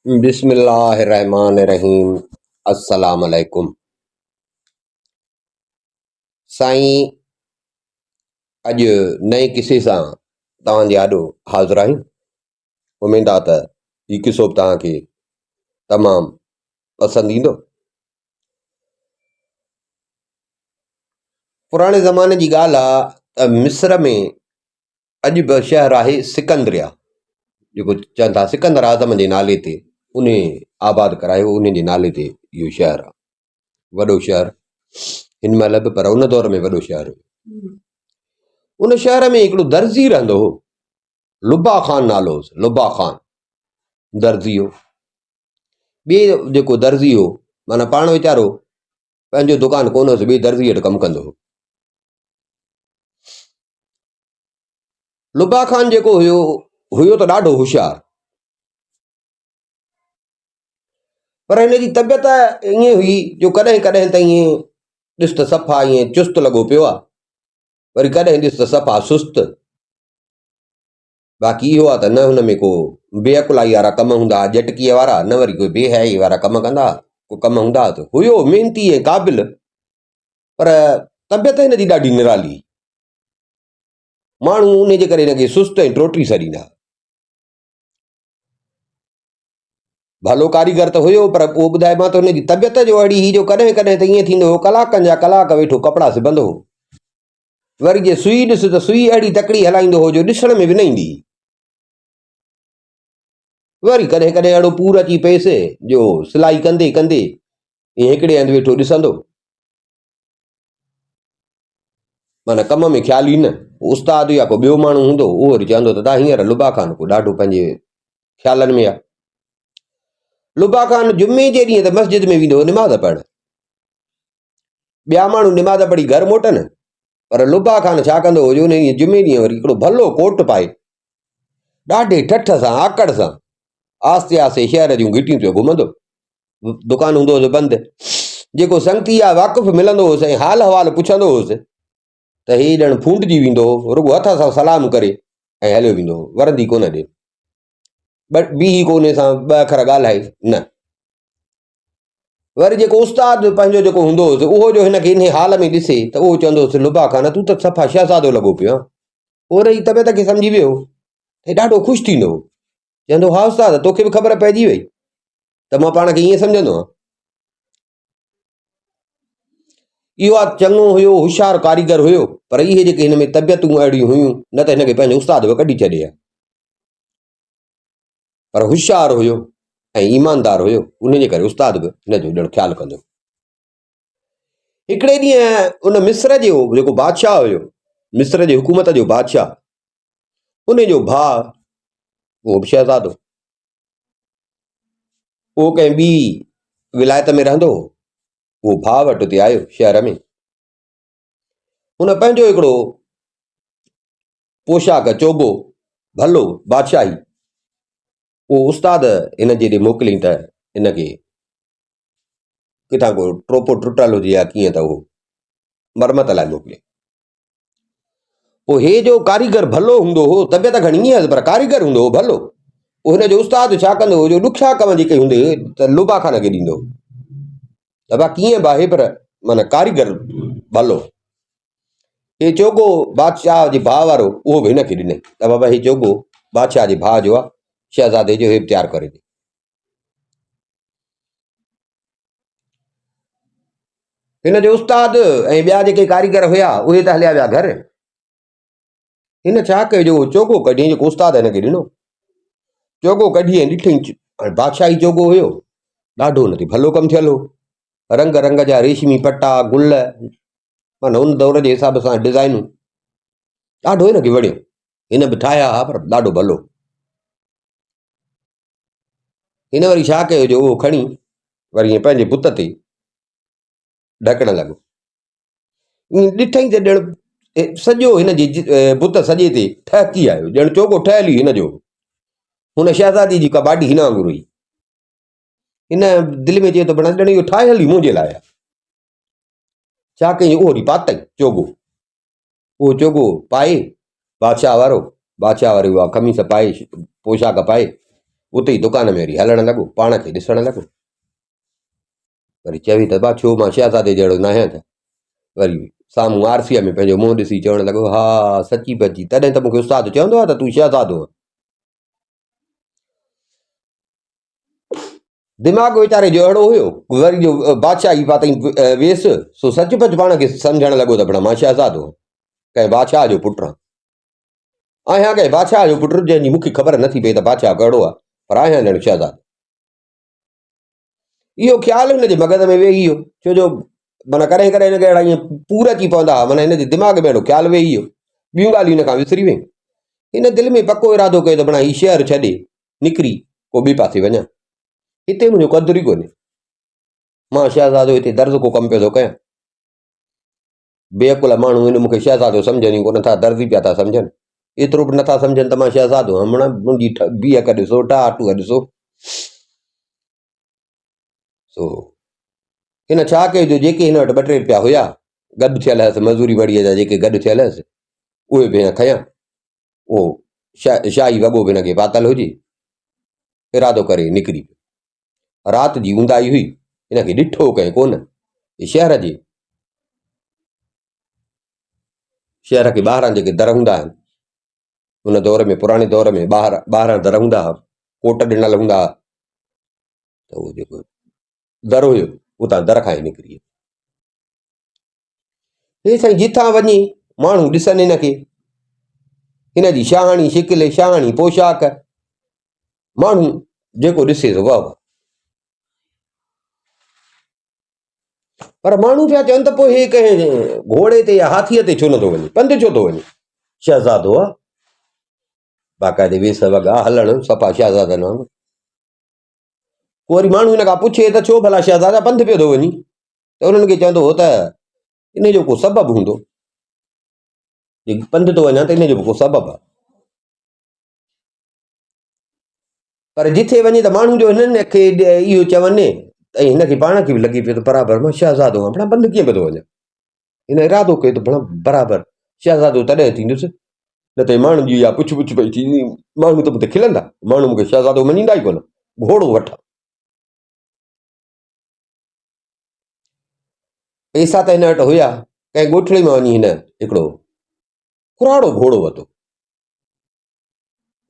बिस्मिल्लाहिर्रहमानिर्रहीम। अस्सलाम वालेकुम। साईं, अॼु नए किसे सां तव्हांजे आॾो हाज़िर आहियूं। उमेद आहे त हीउ किसो बि तव्हांखे तमामु पसंदि ईंदो। पुराणे ज़माने जी ॻाल्हि आहे त मिस्र में अॼु बि शहरु आहे सिकंदरिया, जेको चवनि था सिकंदर आज़म जे नाले ते उन आबाद करायो, उन जे नाले ते इहो शहरु आहे, वॾो शहरु हिन महिल बि, पर उन दौर में वॾो शहरु हुयो। उन शहर में हिकिड़ो दर्ज़ी रहंदो हो, लुबा ख़ान नालो हुउसि, लुबा ख़ान दर्ज़ी हो। ॿिए जेको दर्ज़ी हो, माना पाण वीचारो पंहिंजो दुकानु कोन हुउसि, ॿिए दर्ज़ी वटि कमु कंदो हो। लुबा ख़ान जेको हुयो त ॾाढो होशियारु, पर हिन जी तबियत ईअं हुई जो कॾहिं कॾहिं त ईअं ॾिस त सफ़ा ईअं चुस्त लॻो पियो आहे, वरी कॾहिं ॾिस त सफ़ा सुस्त। बाक़ी इहो आहे त न हुन में को बेअकुलाई वारा कम हूंदा, जटकीअ वारा, न वरी कोई बेहयाई वारा कम कंदा, को कम हूंदा। त हुयो महिनती ऐं क़ाबिल, पर तबियत हिन जी ॾाढी निराली, माण्हू उन जे करे हिनखे सुस्त ऐं टोटी छॾींदा। भलो कारीगर त हुयो, पर पोइ ॿुधाए मां त हुनजी तबियत जो अहिड़ी हुई जो कॾहिं कॾहिं त ईअं थींदो हो कलाकनि जा कलाक वेठो कपिड़ा सिबंदो हो। वरी जे सुई ॾिस त सुई अहिड़ी तकड़ी हलाईंदो हो जो ॾिसण में बि न ईंदी। वरी कॾहिं कॾहिं अहिड़ो पूर अची पएसि जो सिलाई कंदे कंदे ईअं हिकिड़े हंधि वेठो ॾिसंदो, माना कम में ख़्यालु ई न। उस्ताद या को ॿियो माण्हू हूंदो, उहो वरी चवंदो त तव्हां हींअर लुबा ख़ान को ॾाढो पंहिंजे ख़्यालनि में आहे। लुबा ख़ान जुमे जे ॾींहुं त मस्जिद में वेंदो हो निमाज़ पढ़णु, ॿिया माण्हू निमाज़ पढ़ी घर मोटनि, पर लुबा ख़ान छा कंदो हो जो उन ॾींहुं जुमे ॾींहुं वरी हिकिड़ो भलो कोट पाए ॾाढे ठठ सां आकड़ सां आस्ते आस्ते शहर जूं घिटियूं पियो घुमंदो। दुकान हूंदो हुओसि बंदि, जेको संगती या वाक़ुफ़ मिलंदो हुउसि ऐं हाल अहिवाल पुछंदो हुउसि त ही ॼण फूंडजी वेंदो हो, रुॻो हथ सां सलाम करे ऐं हलियो वेंदो हो, वरंदी कोन ॾे, ॿी कोने सां ॿ अखर ॻाल्हाए न। वरी जेको उस्ताद पंहिंजो जेको हूंदो हुउसि, उहो जो हिनखे इन हाल में ॾिसे त उहो चवंदो हुउसि लुबा ख़ान तूं त सफ़ा शहज़ादो लॻो पियो आहे। पोइ रही तबियत खे सम्झी वियो ऐं ॾाढो ख़ुशि थींदो हो, चवंदो हा उस्ताद तोखे बि ख़बर पइजी वई त मां पाण खे ईअं सम्झंदो आहियां। इहो आहे चङो हुयो, होशियारु कारीगर हुयो, पर इहे जेके हिन में तबियतूं अहिड़ियूं हुयूं न त हिनखे पंहिंजो उस्ताद बि कढी छॾे हा। पर होशियारु हुयो ऐं ईमानदार हुयो, उन जे करे उस्ताद बि हिनजो ॼण ख़्यालु कंदो। हिकिड़े ॾींहुं उन मिस्र जो जेको बादशाह हुयो, मिस्र जे हुकूमत जो बादशाह, उन जो भाउ, उहो बि शहज़ादो, उहो कंहिं ॿी विलायत में रहंदो हो, उहो भाउ वटि उते आयो शहर में। हुन पंहिंजो हिकिड़ो पोशाक चोबो भलो बादशाही उहो उस्ताद हिन जे ॾे मोकिलियईं त हिनखे किथां को टोपो टुटल हुजे या कीअं त उहो मरमत लाइ मोकिलियईं। पोइ हे जो कारीगर भलो हूंदो हो, तबियत घणी ईअं पर कारीगर हूंदो हो भलो, पोइ हिन जो उस्ताद छा कंदो हो जो ॾुखिया कम जेके हूंदे त लुबा ख़ान खे ॾींदो त भा कीअं बि आहे, पर माना कारीगर भलो। हे चोगो बादशाह जे भाउ वारो उहो बि हिनखे ॾिनई त बाबा हे चोगो बादशाह जे भाउ जो आहे, शहज़ादे जो, हे तयारु करे ॾे। हिन जो उस्ताद ऐं ॿिया जेके कारीगर हुया उहे त हलिया विया घर। हिन छा कयो जो चोगो कढी, जेको उस्ताद हिनखे ॾिनो चोगो कढी ऐं ॾिठईं, बादशाही चोगो हुयो, ॾाढो हुन ते भलो कमु थियल हो, रंग रंग जा रेशमी पटा गुल, माना उन दौर जे हिसाब सां डिज़ाइनूं, ॾाढो हिनखे वणियो। हिन बि ठाहिया हा, पर ॾाढो भलो। हिन वरी छा कयो जो उहो खणी वरी ईअं पंहिंजे बुत ते ढकण लॻो। ईअं ॾिठईं त ॼण सॼो हिन जी बुत सॼे ते ठहकी आयो, ॼण चोगो ठहियल ई हिन जो। हुन शहज़ादी जी कबाडी हिन वांगुरु हुई। हिन दिलि में चयो त बणा ॼण इहो ठाहियल ई मुंहिंजे लाइ आहे। छा कयईं, उहो वरी पातई चोगो, उहो चोगो पाए बादशाह वारो, बादशाह वारी उहा ख़मीस पाए पोशाक पाए उते ई दुकान में वरी हलणु लॻो, पाण खे ॾिसणु लॻो। वरी चवी त बा छो मां शहज़ादे जहिड़ो न आहियां त वरी साम्हूं आरसीअ में पंहिंजो मुंहुं ॾिसी चवणु लॻो, हा सची बची, तॾहिं त मूंखे उस्तादु चवंदो आहे त तूं शहज़ादो आहे। दिमाग़ वीचारे जो अहिड़ो हुयो, वरी जो बादशाही पातई वेसि, सो सचुपचु पाण खे सम्झणु लॻो त भला मां शहज़ादो आहियां, कंहिं बादशाह जो पुटु आहियां, कंहिं बादशाह जो पुटु जंहिंजी मूंखे ख़बर नथी पई त बादशाह कहिड़ो आहे, पर आहियां ॼण शहज़ादो। इहो ख़्यालु हिनजे मग़ज़ में वेही वियो, छो जो माना कॾहिं कॾहिं हिनखे अहिड़ा ईअं पूर अची पवंदा हुआ, माना हिनजे दिमाग़ में अहिड़ो ख़्यालु वेही वियो, ॿियूं ॻाल्हियूं हिन खां विसरी वयूं। हिन दिलि में पको इरादो कयो त भला हीउ शहर छॾे निकिरी को ॿिए पासे वञा, हिते मुंहिंजो क़दुरु ई कोन्हे, मां शहज़ादो हिते दर्ज़ को कमु पियो थो कयां। बेअकुल माण्हू हिन मूंखे शहज़ादो सम्झनि ई कोन था, दर्ज़ी पिया था सम्झनि, एतिरो बि नथा सम्झनि त मां शहज़ादो आहियां। माना मुंहिंजी बीहक ॾिसो, टाटूअ ॾिसो। सो हिन छा कयो जो जेके हिन वटि 2-3 रुपया हुया गॾु थियल हुअसि, मज़ूरी वड़ीअ जा जेके गॾु थियल हुअसि, उहे बि खयां, उहो शाही वॻो बि हिनखे पातल हुजे, इरादो करे निकिरी पियो। राति जी ऊंदाही हुई, हिनखे ॾिठो कंहिं कोन। शहर के ॿाहिरां जेके दर हूंदा आहिनि, उन दौर में, पुराणे दौर में ॿाहिरां दर हूंदा हुआ, कोट ॾिनल हूंदा हुआ, त उहो जेको दर हुयो उतां दर खां ई निकिरी वियो। हे साईं, जिथां वञे माण्हू ॾिसनि हिनखे, हिनजी शाहाणी शिकिल, शाहाणी पोशाक, माण्हू जेको ॾिसे थो वाह वाह। पर माण्हू पिया चवनि त पोइ हे कंहिं घोड़े ते या हाथीअ ते छो नथो वञे, पंधु छो थो वञे? शहज़ादो आहे, बाक़ाइदे वेस वॻा, हलणु सफ़ा शहज़ादनि वांगुरु। पोइ वरी माण्हू हिन खां पुछे त छो भला शहज़ादा पंधु पियो थो वञी, त उन्हनि खे चवंदो हो त इन जो को सबबु हूंदो, पंधु थो वञा त इन जो बि को सबबु आहे। पर जिथे वञे त माण्हू जो हिननि खे इहो चवनि त हिनखे पाण खे बि लॻे पियो त बराबरि मां शहज़ादो आहियां, भला पंधु कीअं पियो थो वञा। हिन इरादो कयो त भला बराबरि शहज़ादो तॾहिं थींदुसि, न त माण्हुनि जी इहा पुछ पुछ पई थींदी, माण्हू त मूंखे खिलंदा, माण्हू मूंखे शहज़ादो मञींदा ई कोन, घोड़ो वठां। पैसा त हिन वटि हुया, कंहिं ॻोठड़े में वञी हिन हिकिड़ो कुराड़ो घोड़ो वरितो,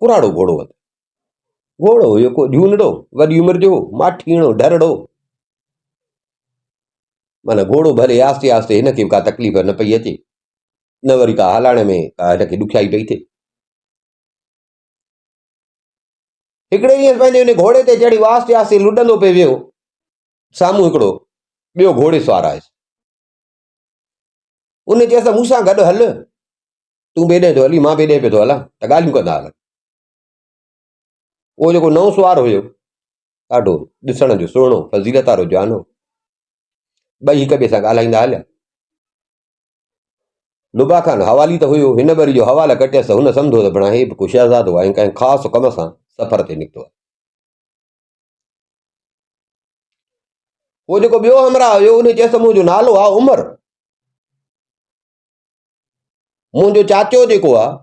कुराड़ो घोड़ो वरितो। घोड़ो हुयो को झूनड़ो, वॾी उमिरि जो, माठीणो, ढरड़ो, माना घोड़ो भले आस्ते आस्ते, हिनखे का तकलीफ़ न पई अचे, न वरी का हलाइण में का हिनखे ॾुखियाई पई थिए। हिकिड़े ॾींहुं पंहिंजे हुन घोड़े ते चढ़ी आस्ते आस्ते लुॾंदो पियो वियो, साम्हूं हिकिड़ो ॿियो घोड़े सवार आयुसि। उन चयसि मूंसां गॾु हल, तूं ॿेॾे थो हली, मां ॿेॾे पियो थो हलां, त ॻाल्हियूं कंदा हल। उहो जेको नओं सुवार हुयो, ॾाढो ॾिसण जो सुहिणो, फज़ीलत वारो जवान हो, ॿई हिक ॿिए सां ॻाल्हाईंदा हलिया। लुबा ख़ान हवाली त हुयो, हिन वरी जो हवाला कटियसि, हुन सम्झो त भणा हे बि को शहज़ादो आहे, कंहिं ख़ासि कम सां सफ़र ते निकितो आहे। उहो जेको ॿियो हमराह हुयो, उन चयसि मुंहिंजो नालो आहे उमर, मुंहिंजो चाचो जेको आहे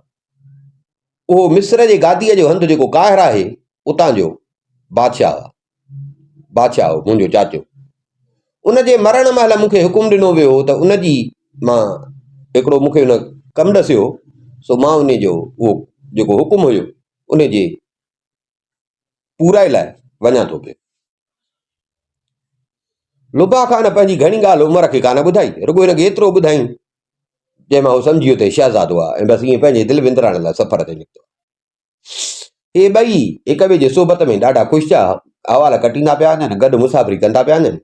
उहो मिस्र जे गादीअ जो हंधु जेको काहिर आहे, उतां जो बादशाह हो मुंहिंजो चाचो। उनजे मरण महिल मूंखे हुकुम ॾिनो वियो त उनजी मां हिकिड़ो मूंखे हुन कमु ॾसियो, सो मां उन जो उहो जेको हुकुम हुयो उनजे पूराए लाइ वञा थो पियो। लुबा ख़ान पंहिंजी घणी ॻाल्हि उमर खे कान ॿुधाई, रुॻो हिनखे एतिरो ॿुधाई जंहिंमां उहो सम्झी वियो त शहज़ादो आहे, ऐं बसि ईअं पंहिंजे दिलि विंदराइण लाइ सफ़र ते निकितो। हे ॿई हिक ॿिए जे सोबत में ॾाढा ख़ुशि थिया, हवाला कटींदा पिया वञनि, गॾु मुसाफ़िरी कंदा पिया वञनि।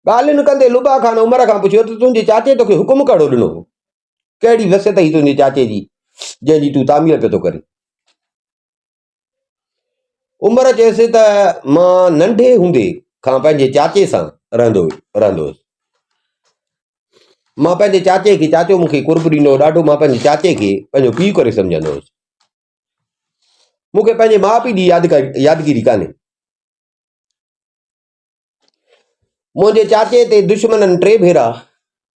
ॻाल्हियुनि कंदे लुबा ख़ान उमर खां पुछियो त तुंहिंजे चाचे तोखे हुकुम कहिड़ो ॾिनो, कहिड़ी वसियत ई तुंहिंजे चाचे जी जंहिंजी तूं तामीर पियो थो करे। उमर चयसि त मां नंढे हूंदे खां पंहिंजे चाचे सां रहंदो हुयुसि, मां पंहिंजे चाचे खे, चाचो मूंखे कुर्ब ॾींदो ॾाढो, मां पंहिंजे चाचे खे पंहिंजो पीउ करे सम्झंदो हुयुसि, मूंखे पंहिंजे माउ पीउ जी यादगिरी कान्हे। मुंहिंजे चाचे ते दुश्मननि 3 भेरा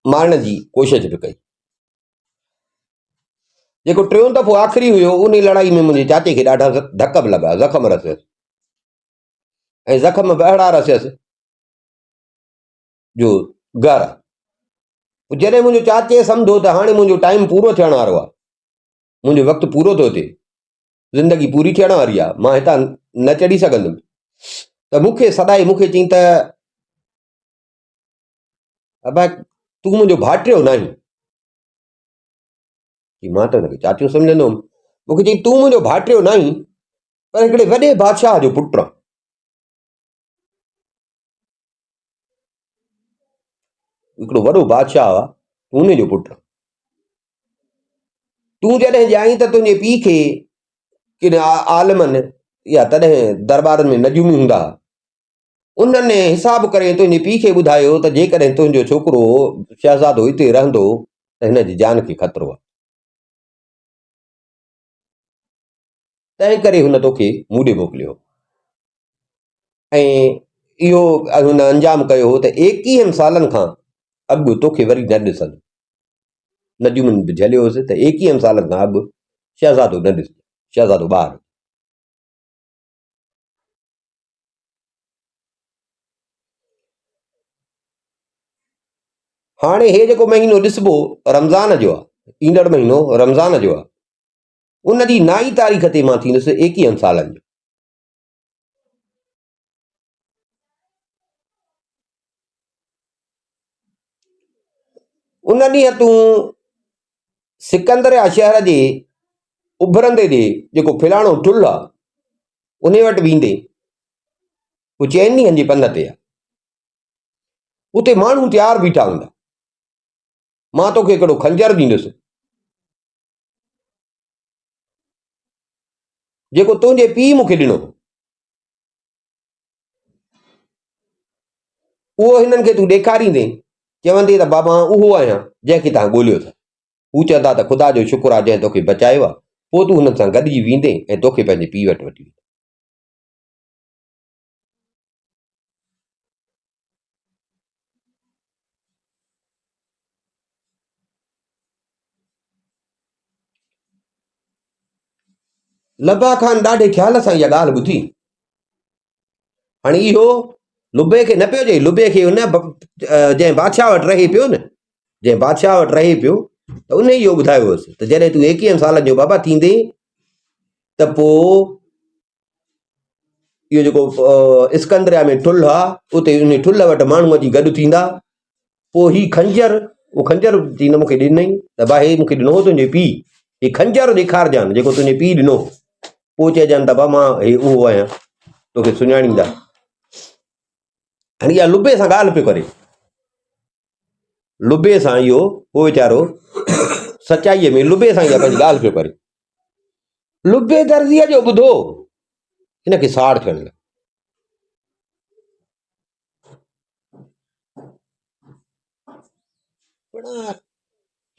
मारण जी कोशिश बि कई, जेको टियों दफ़ो आख़िरी हुयो उन लड़ाई में मुंहिंजे चाचे खे ॾाढा धक बि लॻा, ज़ख़्म रसियसि ऐं ज़ख़्म बि अहिड़ा रसियसि जो घर जॾहिं मुंहिंजो चाचे सम्झो त हाणे मुंहिंजो टाइम पूरो थियण वारो आहे, मुंहिंजो वक़्तु पूरो थो थिए, ज़िंदगी पूरी थियण वारी आहे, मां हितां न चढ़ी सघंदुमि, त मूंखे सदाई मूंखे चई त अबा तूं मुंहिंजो भाटियो न आहीं। मां त हुनखे चाचो सम्झंदो हुउमि। मूंखे चई तूं मुंहिंजो भाटियो न आहीं पर हिकिड़े वॾे बादशाह जो पुटु आहे। हिकिड़ो वॾो बादशाह आहे, तूं उन जो पुटु आहे। तूं जॾहिं ॼाईं त तुंहिंजे पीउ खे किन आलमनि या तॾहिं दरबारनि में नजूमी हूंदा, उन्हनि हिसाब करे तुंहिंजे पीउ खे ॿुधायो त जेकॾहिं तुंहिंजो छोकिरो शहज़ादो हिते रहंदो त हिन जी जान खे ख़तरो आहे, तंहिं करे हुन तोखे मूं ॾे मोकिलियो ऐं इहो हुन अंजाम कयो त 21 सालनि खां अॻु तोखे वरी न ॾिसंदो। नजूमनि बि झलियो हुयुसि त 21 सालनि खां अॻु शहज़ादो न ॾिस, शहज़ादो ॿार। हाणे हे जेको महीनो ॾिसबो रमज़ान जो आहे, ईंदड़ महीनो रमज़ान जो आहे, उन जी 9 तारीख़ ते मां थींदुसि 21 सालनि जो। उन ॾींहुं तूं सिकंदरिया शहर जे उभरंदे ॾे जेको फिलाणो ठुल आहे उन वटि वेंदे, उहो 4 ॾींहंनि जे पंध ते आहे, उते माण्हू तयारु बीठा हूंदा, मां तोखे हिकिड़ो खंजर ॾींदुसि जेको तुंहिंजे पीउ मूंखे ॾिनो, उहो हिननि खे तूं ॾेखारींदे चवंदे त बाबा उहो आहियां जंहिंखे तव्हां ॻोल्हियो था। हू चवंदा त ख़ुदा जो शुक्र आहे जंहिं तोखे बचायो आहे। पोइ तूं हुननि सां गॾिजी वेंदे ऐं तोखे पंहिंजे पीउ वटि वठी वेंदे। लबा ख़ान ॾाढे ख़्याल सां इहा ॻाल्हि ॿुधी। हाणे इहो लुबे खे न पियो चई, लुबे खे हुन जंहिं बादशाह वटि रहे पियो न, जंहिं बादशाह वटि रहे पियो त उन इहो ॿुधायो हुअसि त जॾहिं तूं 21 सालनि जो बाबा थींदे त पोइ इहो जेको सिकंदरिया में ठुल आहे उते उन ठुल वटि माण्हू अची गॾु थींदा। पोइ ही खंजर, उहो खंजर चई न मूंखे ॾिनई त भाई मूंखे ॾिनो हो तुंहिंजे पीउ, ही खंजर ॾेखारजांइ जेको तुंहिंजे पीउ ॾिनो। पोइ चइजांइ त बाबा मां हे उहो आहियां, तोखे सुञाणींदा। हाणे इहा लुबे सां ॻाल्हि पियो करे, लुबे सां इहो उहो वीचारो सचाईअ में लुबे सां इहा पंहिंजी ॻाल्हि पियो करे। लुबे दर्ज़ीअ जो ॿुधो हिनखे साड़ थियण लॻी।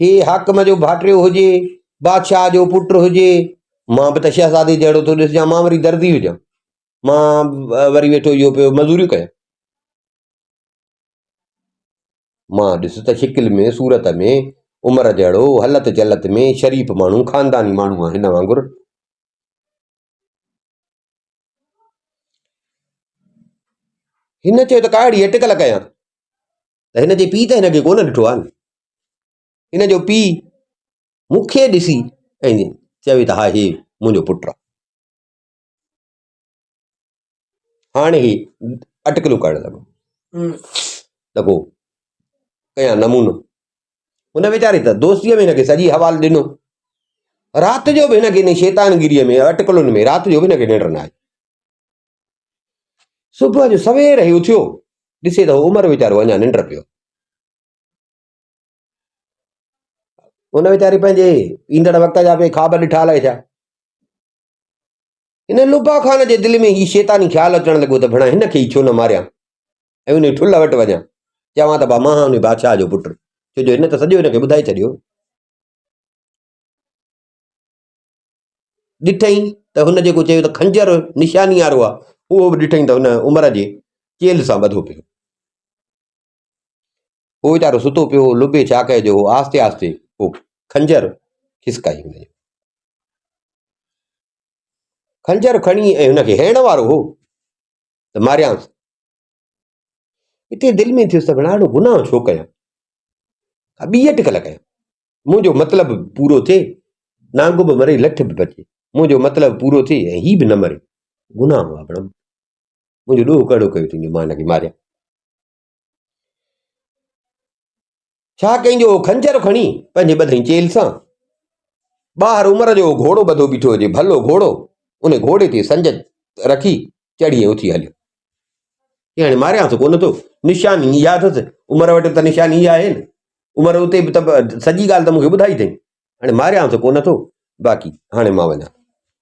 हे हाकम जो भाटियो हुजे, बादशाह जो पुटु हुजे, मां बि त शहज़ादे जहिड़ो थो ॾिसजां, मां वरी दर्दी हुजां, मां वरी वेठो इहो पियो मज़ूरियूं कयां। मां ॾिस त शिकिल में सूरत में उमिरि जहिड़ो, हलत चलत में शरीफ़ माण्हू, ख़ानदानी माण्हू आहे हिन वांगुरु। हिन चयो त काड़ी अटकल कयां त हिन जे पीउ त हिनखे कोन ॾिठो आहे न। हिन जो पीउ मूंखे ॾिसी ऐं चवे त हा हे मुंहिंजो पुटु आहे। हाणे ही अटकलूं करणु लॻो त पोइ कयां नमूनो। हुन वीचारे त दोस्तीअ में हिनखे सॼी हवाल ॾिनो। राति जो बि हिनखे इन शैतानगिरीअ में अटकलुनि में राति जो बि हिनखे निंड न आई। सुबुह जो सवेर ई उथियो, ॾिसे त उमिरि वीचारो अञा निंड पियो। हुन वीचारे पंहिंजे ईंदड़ वक़्त जा बि ख़्वाब ॾिठा अलाए छा। हिन लुबा ख़ान जे दिलि में ही शैतानी ख़्यालु अचणु लॻो त भेण हिनखे ई छो न मारियां ऐं उन ठुल वटि वञां, चवां त मां उन बादशाह जो पुटु, छो जो हिन त सॼो हिनखे ॿुधाए छॾियो। ॾिठई त हुन जेको चयो त खंजर निशानी वारो आहे, उहो बि ॾिठई त हुन उमिरि जे चेल सां ॿधो पियो। पोइ वीचारो सुतो पियो। लुबे छा कयो, आस्ते आस्ते पोइ खंजर खिसकाई हुन। खंजर खणी ऐं हुनखे हेण वारो हो त मारियांसि। हिते दिलि में थियुसि त ॾाढो गुनाह छो कयां, ॿी अटकल कयां, मुंहिंजो मतिलबु पूरो थिए, नांग बि मरे लठ बि बचे, मुंहिंजो मतिलबु पूरो थिए ऐं हीउ बि न मरे, गुनाह हुआ पण मुंहिंजो ॾोह कहिड़ो कयो थींदो, मां हिनखे मारियां। छा कंहिंजो खंजर खणी पंहिंजे ॿधई चेल सां, ॿाहिरि उमिरि जो घोड़ो ॿधो बीठो हुजे, भलो घोड़ो, उन घोड़े ते संज रखी चढ़ी ऐं उथी हलियो। हाणे मारियांसि कोन थो, निशानी इहा अथसि, उमिरि वटि त निशानी इहा आहे न, उमिरि उते बि त सॼी ॻाल्हि त मूंखे ॿुधाई अथई, हाणे मारियांसि कोन थो, बाक़ी हाणे मां वञा।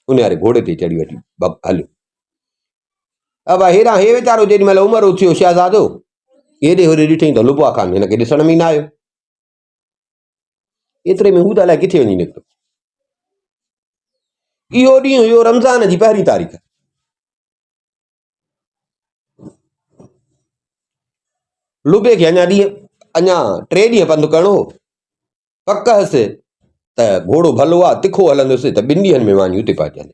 उन वारे घोड़े ते चढ़ी वठी हलियो। अब हेॾां हे वीचारो जेॾी महिल उमिरि उथियो शहज़ादो, हेॾे होॾे ॾिठई त लुबा ख़ान हिनखे ॾिसण में ई न आयो। एतिरे में हू त अलाए किथे वञी निकितो। इहो ॾींहुं हुयो रमज़ान जी 1 तारीख़। लुबे खे अञा 3 ॾींहं पंधु करिणो हो। पक हुअसि त घोड़ो भलो आहे, तिखो हलंदुसि त 2 ॾींहंनि में वाञी उते पहुचंदे।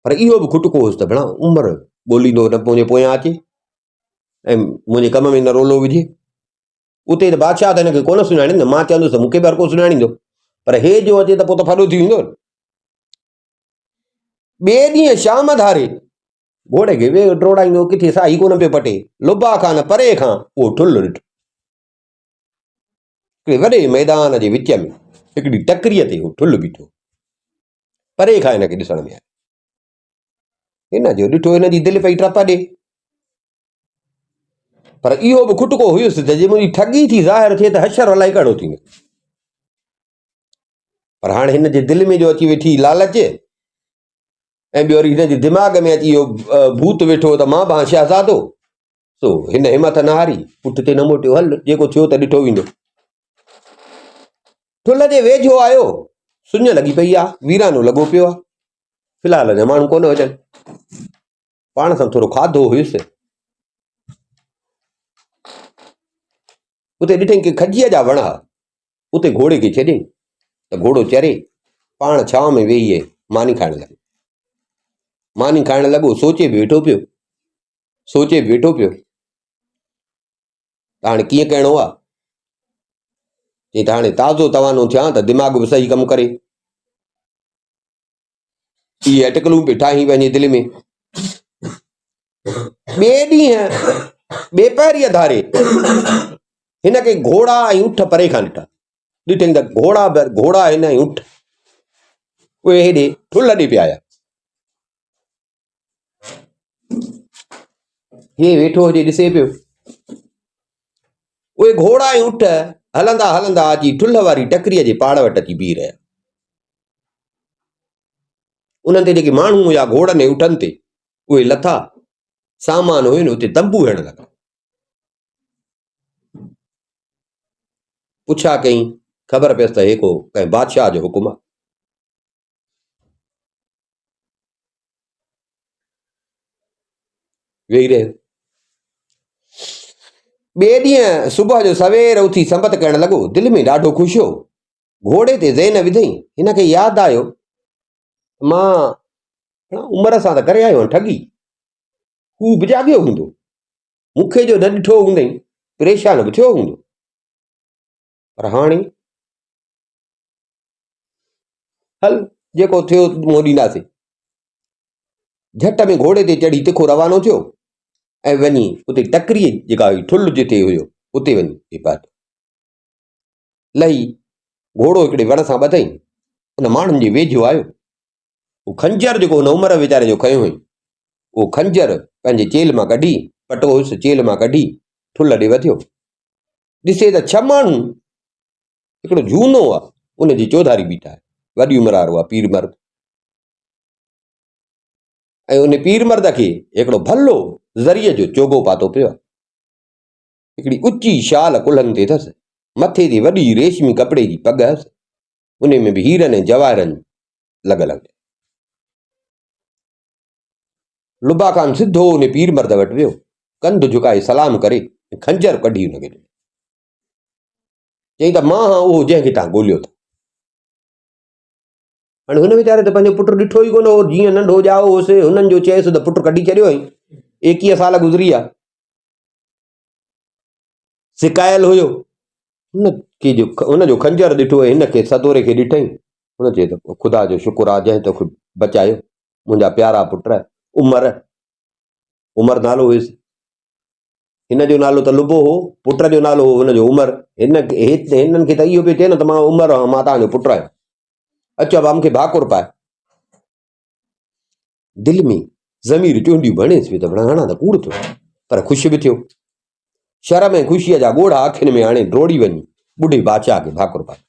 पर इहो बि खुटको हुअसि त भणा उमिरि ॻोल्हींदो न मुंहिंजे पोयां अचे ऐं मुंहिंजे कम में न रोलो विझे। उते त बादशाह त हिनखे कोन सुञाणींदो, मां चवंदुसि मूंखे बि हर को सुञाणींदो, पर हे जो अचे त पोइ त फॾो थी वेंदो। ॿिए ॾींहुं शाम धारे घोड़े खे वे ड्रोड़ाईंदो, किथे साही कोन पियो पटे। लुबा खान परे खां उहो ठुल्ह ॾिठो, हिकिड़े वॾे मैदान जे विच में हिकिड़ी टकरीअ ते उहो ठुल्ह बीठो, परे खां हिनखे ॾिसण में आयो। हिन जो ॾिठो, हिन जी दिलि पई टप ॾे, पर इहो बि खुटको हुयुसि त जे मुंहिंजी ठगी थी ज़ाहिर थिए त हशर अलाए कहिड़ो थींदो। पर हाणे हिन जे दिलि में जो अची वेठी लालच, ऐं ॿियो वरी हिन जे दिमाग़ में अची इहो भूत वेठो त मां बि शहज़ादो, सो हिन हिमत न हारी, पुठिते न मोटियो, हल जेको थियो त ॾिठो वेंदो। ठुल्ह जे वेझो आयो, सुञ लॻी पई आहे, वीरानो लॻो पियो आहे, फ़िलहाल अञा माण्हू कोन हुजनि, पाण सां थोरो खाधो हुयुसि। उते ॾिठई की खजीअ जा वण हुआ, उते घोड़े खे छॾियईं त घोड़ो चरे, पाण छांव में वेही मानी खाइण लॻो। मानी खाइण लॻो, सोचे बि वेठो पियो त हाणे कीअं करिणो आहे। चई त हाणे ताज़ो तवानो थियां त दिमाग़ बि सही कमु करे। इहे अटकलूं पई ठाही पंहिंजे दिलि में। ॿिए ॾींहुं ॿेपहरीअ धारे हिनखे घोड़ा ऐं ऊठ परे खां ॾिठा, ॾिठई त घोड़ा हिन ऐं ऊठ उहे हेॾे ठुल्ह ॾे पिया आया। हे वेठो हुजे ॾिसे पियो, उहे घोड़ा ऐं ऊठ हलंदा हलंदा अची ठुल्ह वारी टकरीअ जे पाड़ वटि अची बीह रहिया। उन्हनि ते जेके माण्हू हुया घोड़नि ऐं ऊठनि ते, उहे लथा, सामान हुयो न उते तंबू हणण लॻा। पुछा कई, ख़बर पियसि त हे को कंहिं बादशाह जो हुकुम आहे। वेही रहियो। ॿिए ॾींहुं सुबुह जो सवेर उथी संबत करण लॻो, दिलि में ॾाढो ख़ुशि हो। घोड़े ते ज़ेन विधई, हिनखे यादि आयो मां उमिरि सां त करे आयो आहियां ठगी, हू बि जाॻियो हूंदो, मूंखे जो न ॾिठो हूंदई, परेशान बि थियो हूंदो, पर हाणे हल जेको थियो मुंहुं ॾींदासीं। झटि में घोड़े ते चढ़ी तिखो रवानो थियो ऐं वञी उते टकरीअ जेका हुई ठुल्ह जिते हुयो उते वञी पहुतो। लही घोड़ो हिकिड़े वण सां ॿधई, उन माण्हुनि जे वेझो आयो। उहो खंजर जेको हुन उमिरि वीचारे जो खयो हुई, उहो खंजर पंहिंजे चेल मां कढी, पटो हुयुसि चेल मां कढी ठुल्ह ॾे वधियो। ॾिसे त 6 माण्हू, हिकिड़ो झूनो आहे उनजी चौधारी बीठा आहे, वॾी उमिरि वारो आहे पीर मर्द, ऐं उन पीर मर्द खे हिकिड़ो भलो ज़रीअ जो चोगो पातो पियो आहे, हिकिड़ी उची शाल कुल्हनि ते अथसि, मथे ते वॾी रेशमी कपिड़े जी पग हुअसि, उन में बि हीरनि ऐं जवाहरनि लॻल। लुबा खान सिधो उन पीर मर्द वटि वियो, कंधु झुकाए सलाम करे खंजर कढी हुनखे ॾिनो। चई त मां उहो जंहिंखे तव्हां ॻोल्हियो था। हाणे हुन वीचारे त पंहिंजो पुटु ॾिठो ई कोन हो, जीअं नंढो ॼाओ होसि हुननि जो चयसि त पुटु कढी छॾियो हुई। 21 साल गुज़री विया, सिकायल हुयो। हुनजो खंजर ॾिठो हुई, हिनखे सदोरे खे ॾिठई। हुन चयो त ख़ुदा जो शुक्र आहे जंहिं तोखे बचायो, मुंहिंजा प्यारा पुट। उमर नालो हुयुसि, हिन जो नालो त लुबो हो, पुट जो नालो हो हुनजो उमर। हिननि खे त इहो पियो चए न त मां उमर आहियां, मां तव्हांजो पुटु आहियां, अचो अब मूंखे भाकुर पाए। दिलि में ज़मीर चूंडियूं भणेसि पियो त हणा त कूड़ थियो, पर ख़ुशि बि थियो। शर्म ऐं ख़ुशीअ जा ॻोढ़ा अखियुनि में हाणे ड्रोड़ी वञी ॿुढे बादशाह खे भाकुर पाए।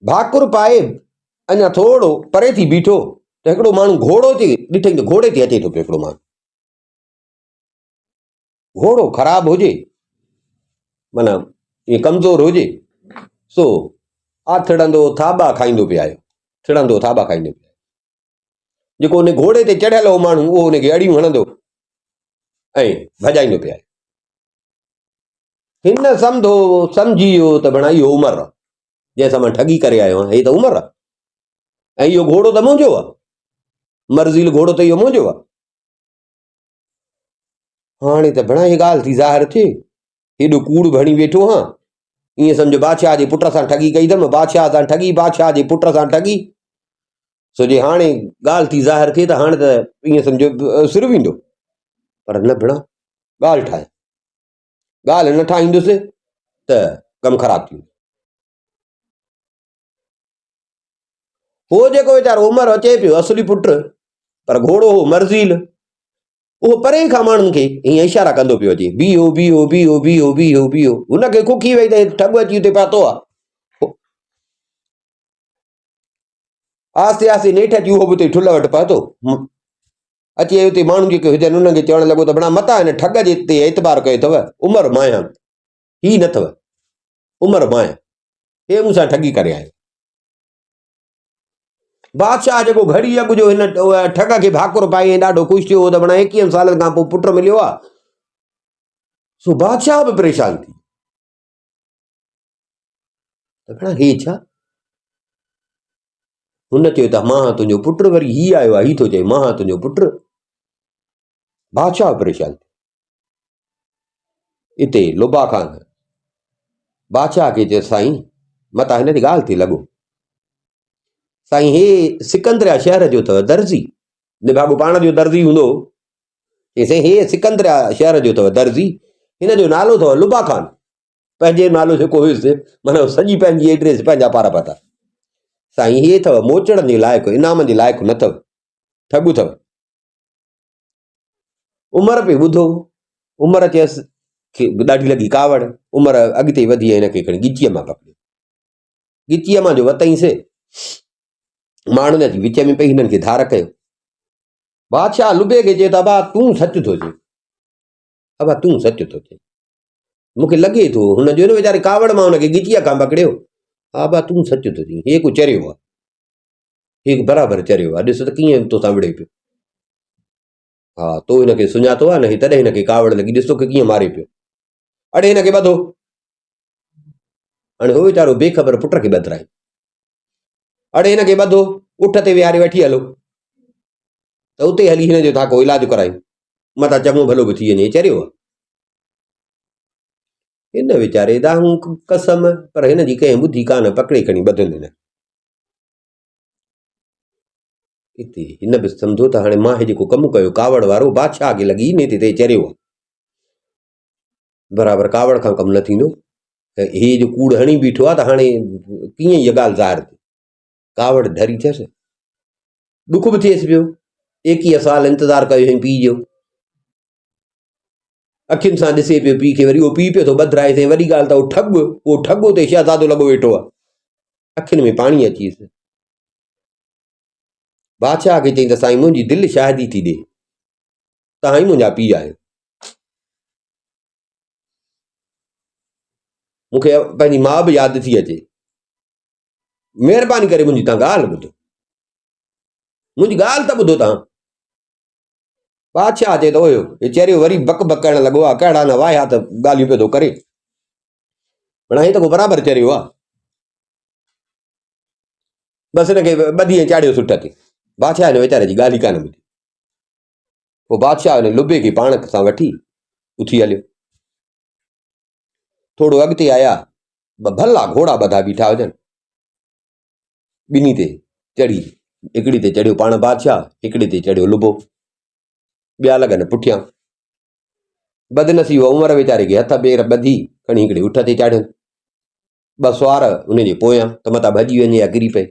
भाकुर पाए अञा थोरो परे थी बीठो त हिकिड़ो माण्हू घोड़ो ते ॾिठई त घोड़े ते अचे थो पियो। हिकिड़ो माण्हू, घोड़ो ख़राबु हुजे, माना ईअं कमज़ोर हुजे, सो आथड़ंदो थाॿा खाईंदो पियो आयो, थिड़ंदो थाॿा खाईंदो पियो। जेको उन घोड़े ते चढ़ियल हो माण्हू, उहो उनखे अड़ियूं हणंदो ऐं भॼाईंदो पियो। हिन सम्झी वियो त भणा इहो उमर आहे जंहिंसां मां ठगी करे आयो आहियां, हे त उमर आहे, ऐं इहो घोड़ो त मुंहिंजो आहे, मर्ज़ील घोड़ो त इहो मुंहिंजो आहे। हाणे त भणा हीअ ॻाल्हि थी ज़ाहिर थिए, हेॾो कूड़ भणी वेठो हां, ईअं सम्झो बादशाह जे पुट सां ठगी कई अथमि, बादशाह सां ठगी, बादशाह जे पुट सां ठगी। सो जे हाणे ॻाल्हि थी ज़ाहिर थिए त हाणे त ईअं सम्झो सिर वेंदो, पर न भेण, ॻाल्हि ठाहे, ॻाल्हि न ठाहींदुसि त कमु ख़राबु थी वेंदो। हो जेको वीचारो उमर अचे पियो असली पुट, पर घोड़ो हो मर्ज़ील, उहो परे खां माण्हुनि खे हीअं इशारा कंदो पियो अचे, बीहो बीहो बीहो बीहो बीहो बीहो। हुनखे खुखी वई त ठॻ अची हुते पातो आहे। आस्ते आस्ते नेठि अची उहो बि उते ठुल वटि पहुतो, अची हुते माण्हू जेके हुजनि उन्हनि खे चवणु लॻो त भणा मता हिन ठग जे ते एतबार कयो अथव, उमर मां आहियां, ही न अथव, उमर मां आहियां, हे मूंसां ठगी करे आयो। बादशाह जेको घड़ी अॻु जो हिन ठग खे भाकुर पाई ऐं ॾाढो ख़ुशि थियो त भणा 21 सालनि खां पोइ पुटु मिलियो आहे। सो बादशाह बि परेशान थी त भणा हे छा? हुन चयो त मां तुंहिंजो पुटु, वरी हीउ आयो आहे, हीउ थो चए मां तुंहिंजो पुटु। बादशाह परेशान थियो। हिते लुबा खान बादशाह खे चयो, साईं मता हिन जी ॻाल्हि थी लॻो, साईं हे सिकंदरिया शहर जो अथव दर्ज़ी, निभाॻो पाण जो दर्ज़ी हूंदो, चई हे सिकंदरिया शहर जो अथव दर्ज़ी, हिन जो नालो अथव लुबा खान। पंहिंजे नालो जेको हुयुसि, माना सॼी पंहिंजी एड्रेस पंहिंजा पार पता। साईं हे अथव मोचड़नि जे लाइक़ु, इनाम जे लाइक़ु न अथव, ठॻु अथव। उमर पे ॿुधो, उमर चयसि खे ॾाढी लॻी कावड़, उमर अॻिते वधी ऐं हिनखे खणी गिचीअ मां पकड़ियो, गिचीअ मां जो वतईंसि, माण्हुनि अची विच में पई हिननि खे धार कयो। बादशाह लुबे खे चए त अबा तूं सच थो चए, अबा तूं सच थो चए, मूंखे लॻे थो हुनजो हिन वीचारे कावड़ मां हुनखे गिचीअ खां पकड़ियो, हा बा तूं सच थो चई, हे को चरियो आहे, हे बराबरि चरियो आहे, ॾिस त कीअं तोसां विड़े पियो। हा तो हिनखे सुञातो आहे न, हे तॾहिं हिनखे कावड़ लॻी, ॾिस तोखे कीअं मारे पियो, अड़े हिनखे ॿधो। हाणे हो वीचारो बेख़बर पुट खे ॿधाए, अड़े हिनखे ॿधो, उठ ते विहारे वठी हलो, त उते हली हिन जो था को इलाज करायूं, मथां चङो भलो बि थी वञे, चरियो आहे। हिन वीचारे दाहूं कसम, पर हिन जी कंहिं ॿुधी कान, पकड़े खणी ॿधनि हिन। हिते हिन बि सम्झो त हाणे मां हे जेको कमु कयो कावड़ वारो, बादशाह खे लॻी ने ते चरियो आहे, बराबरि कावड़ खां कमु न थींदो, त हे जो कूड़ हणी बीठो आहे त हाणे कीअं इहा ॻाल्हि ज़ाहिर थी, कावड़ ढरी थियसि, ॾुख बि थिएसि पियो, 21 साल इंतज़ारु कयो हुई पीउ जो, अखियुनि सां ॾिसे पियो पीउ खे, वरी उहो पीउ पियो थो ॿधाए, साईं वॾी ॻाल्हि त उहो ठॻ उते शहज़ादो लॻो वेठो आहे, अखियुनि में पाणी अची वियुसि। बादशाह खे चई त साईं मुंहिंजी दिलि शाहिदी थी ॾे, तव्हां ई मुंहिंजा पीउ आहियो, मूंखे पंहिंजी माउ बि यादि थी अचे, महिरबानी करे मुंहिंजी तव्हां ॻाल्हि ॿुधो, मुंहिंजी ॻाल्हि त ॿुधो तव्हां। बादशाह चए त ओयो हे चरियो वरी बक बक करणु लॻो आहे, कहिड़ा न वाया त ॻाल्हियूं पियो थो करे। पर हे त को बराबरि चरियो आहे बसि हिनखे ॿधी ऐं चाढ़ियो सुठ ते बादशाह हिन वीचारे जी ॻाल्हि ई कान ॿुधी पोइ बादशाह हिन लुबे खे पाण सां वठी उथी हलियो थोरो अॻिते आया भला घोड़ा ॿधा बीठा हुजनि ॿिन्ही ते चढ़ी हिकिड़ी ते चढ़ियो पाण बादशाह हिकिड़ी ते चढ़ियो लुबो ॿिया लॻनि पुठियां बदनसीब उमिरि वीचारे खे हथ पेर ॿधी खणी हिकिड़े उठ ते चाढ़ियो ॿ सुवार उनजे पोयां त मथां भॼी वञे या किरी पए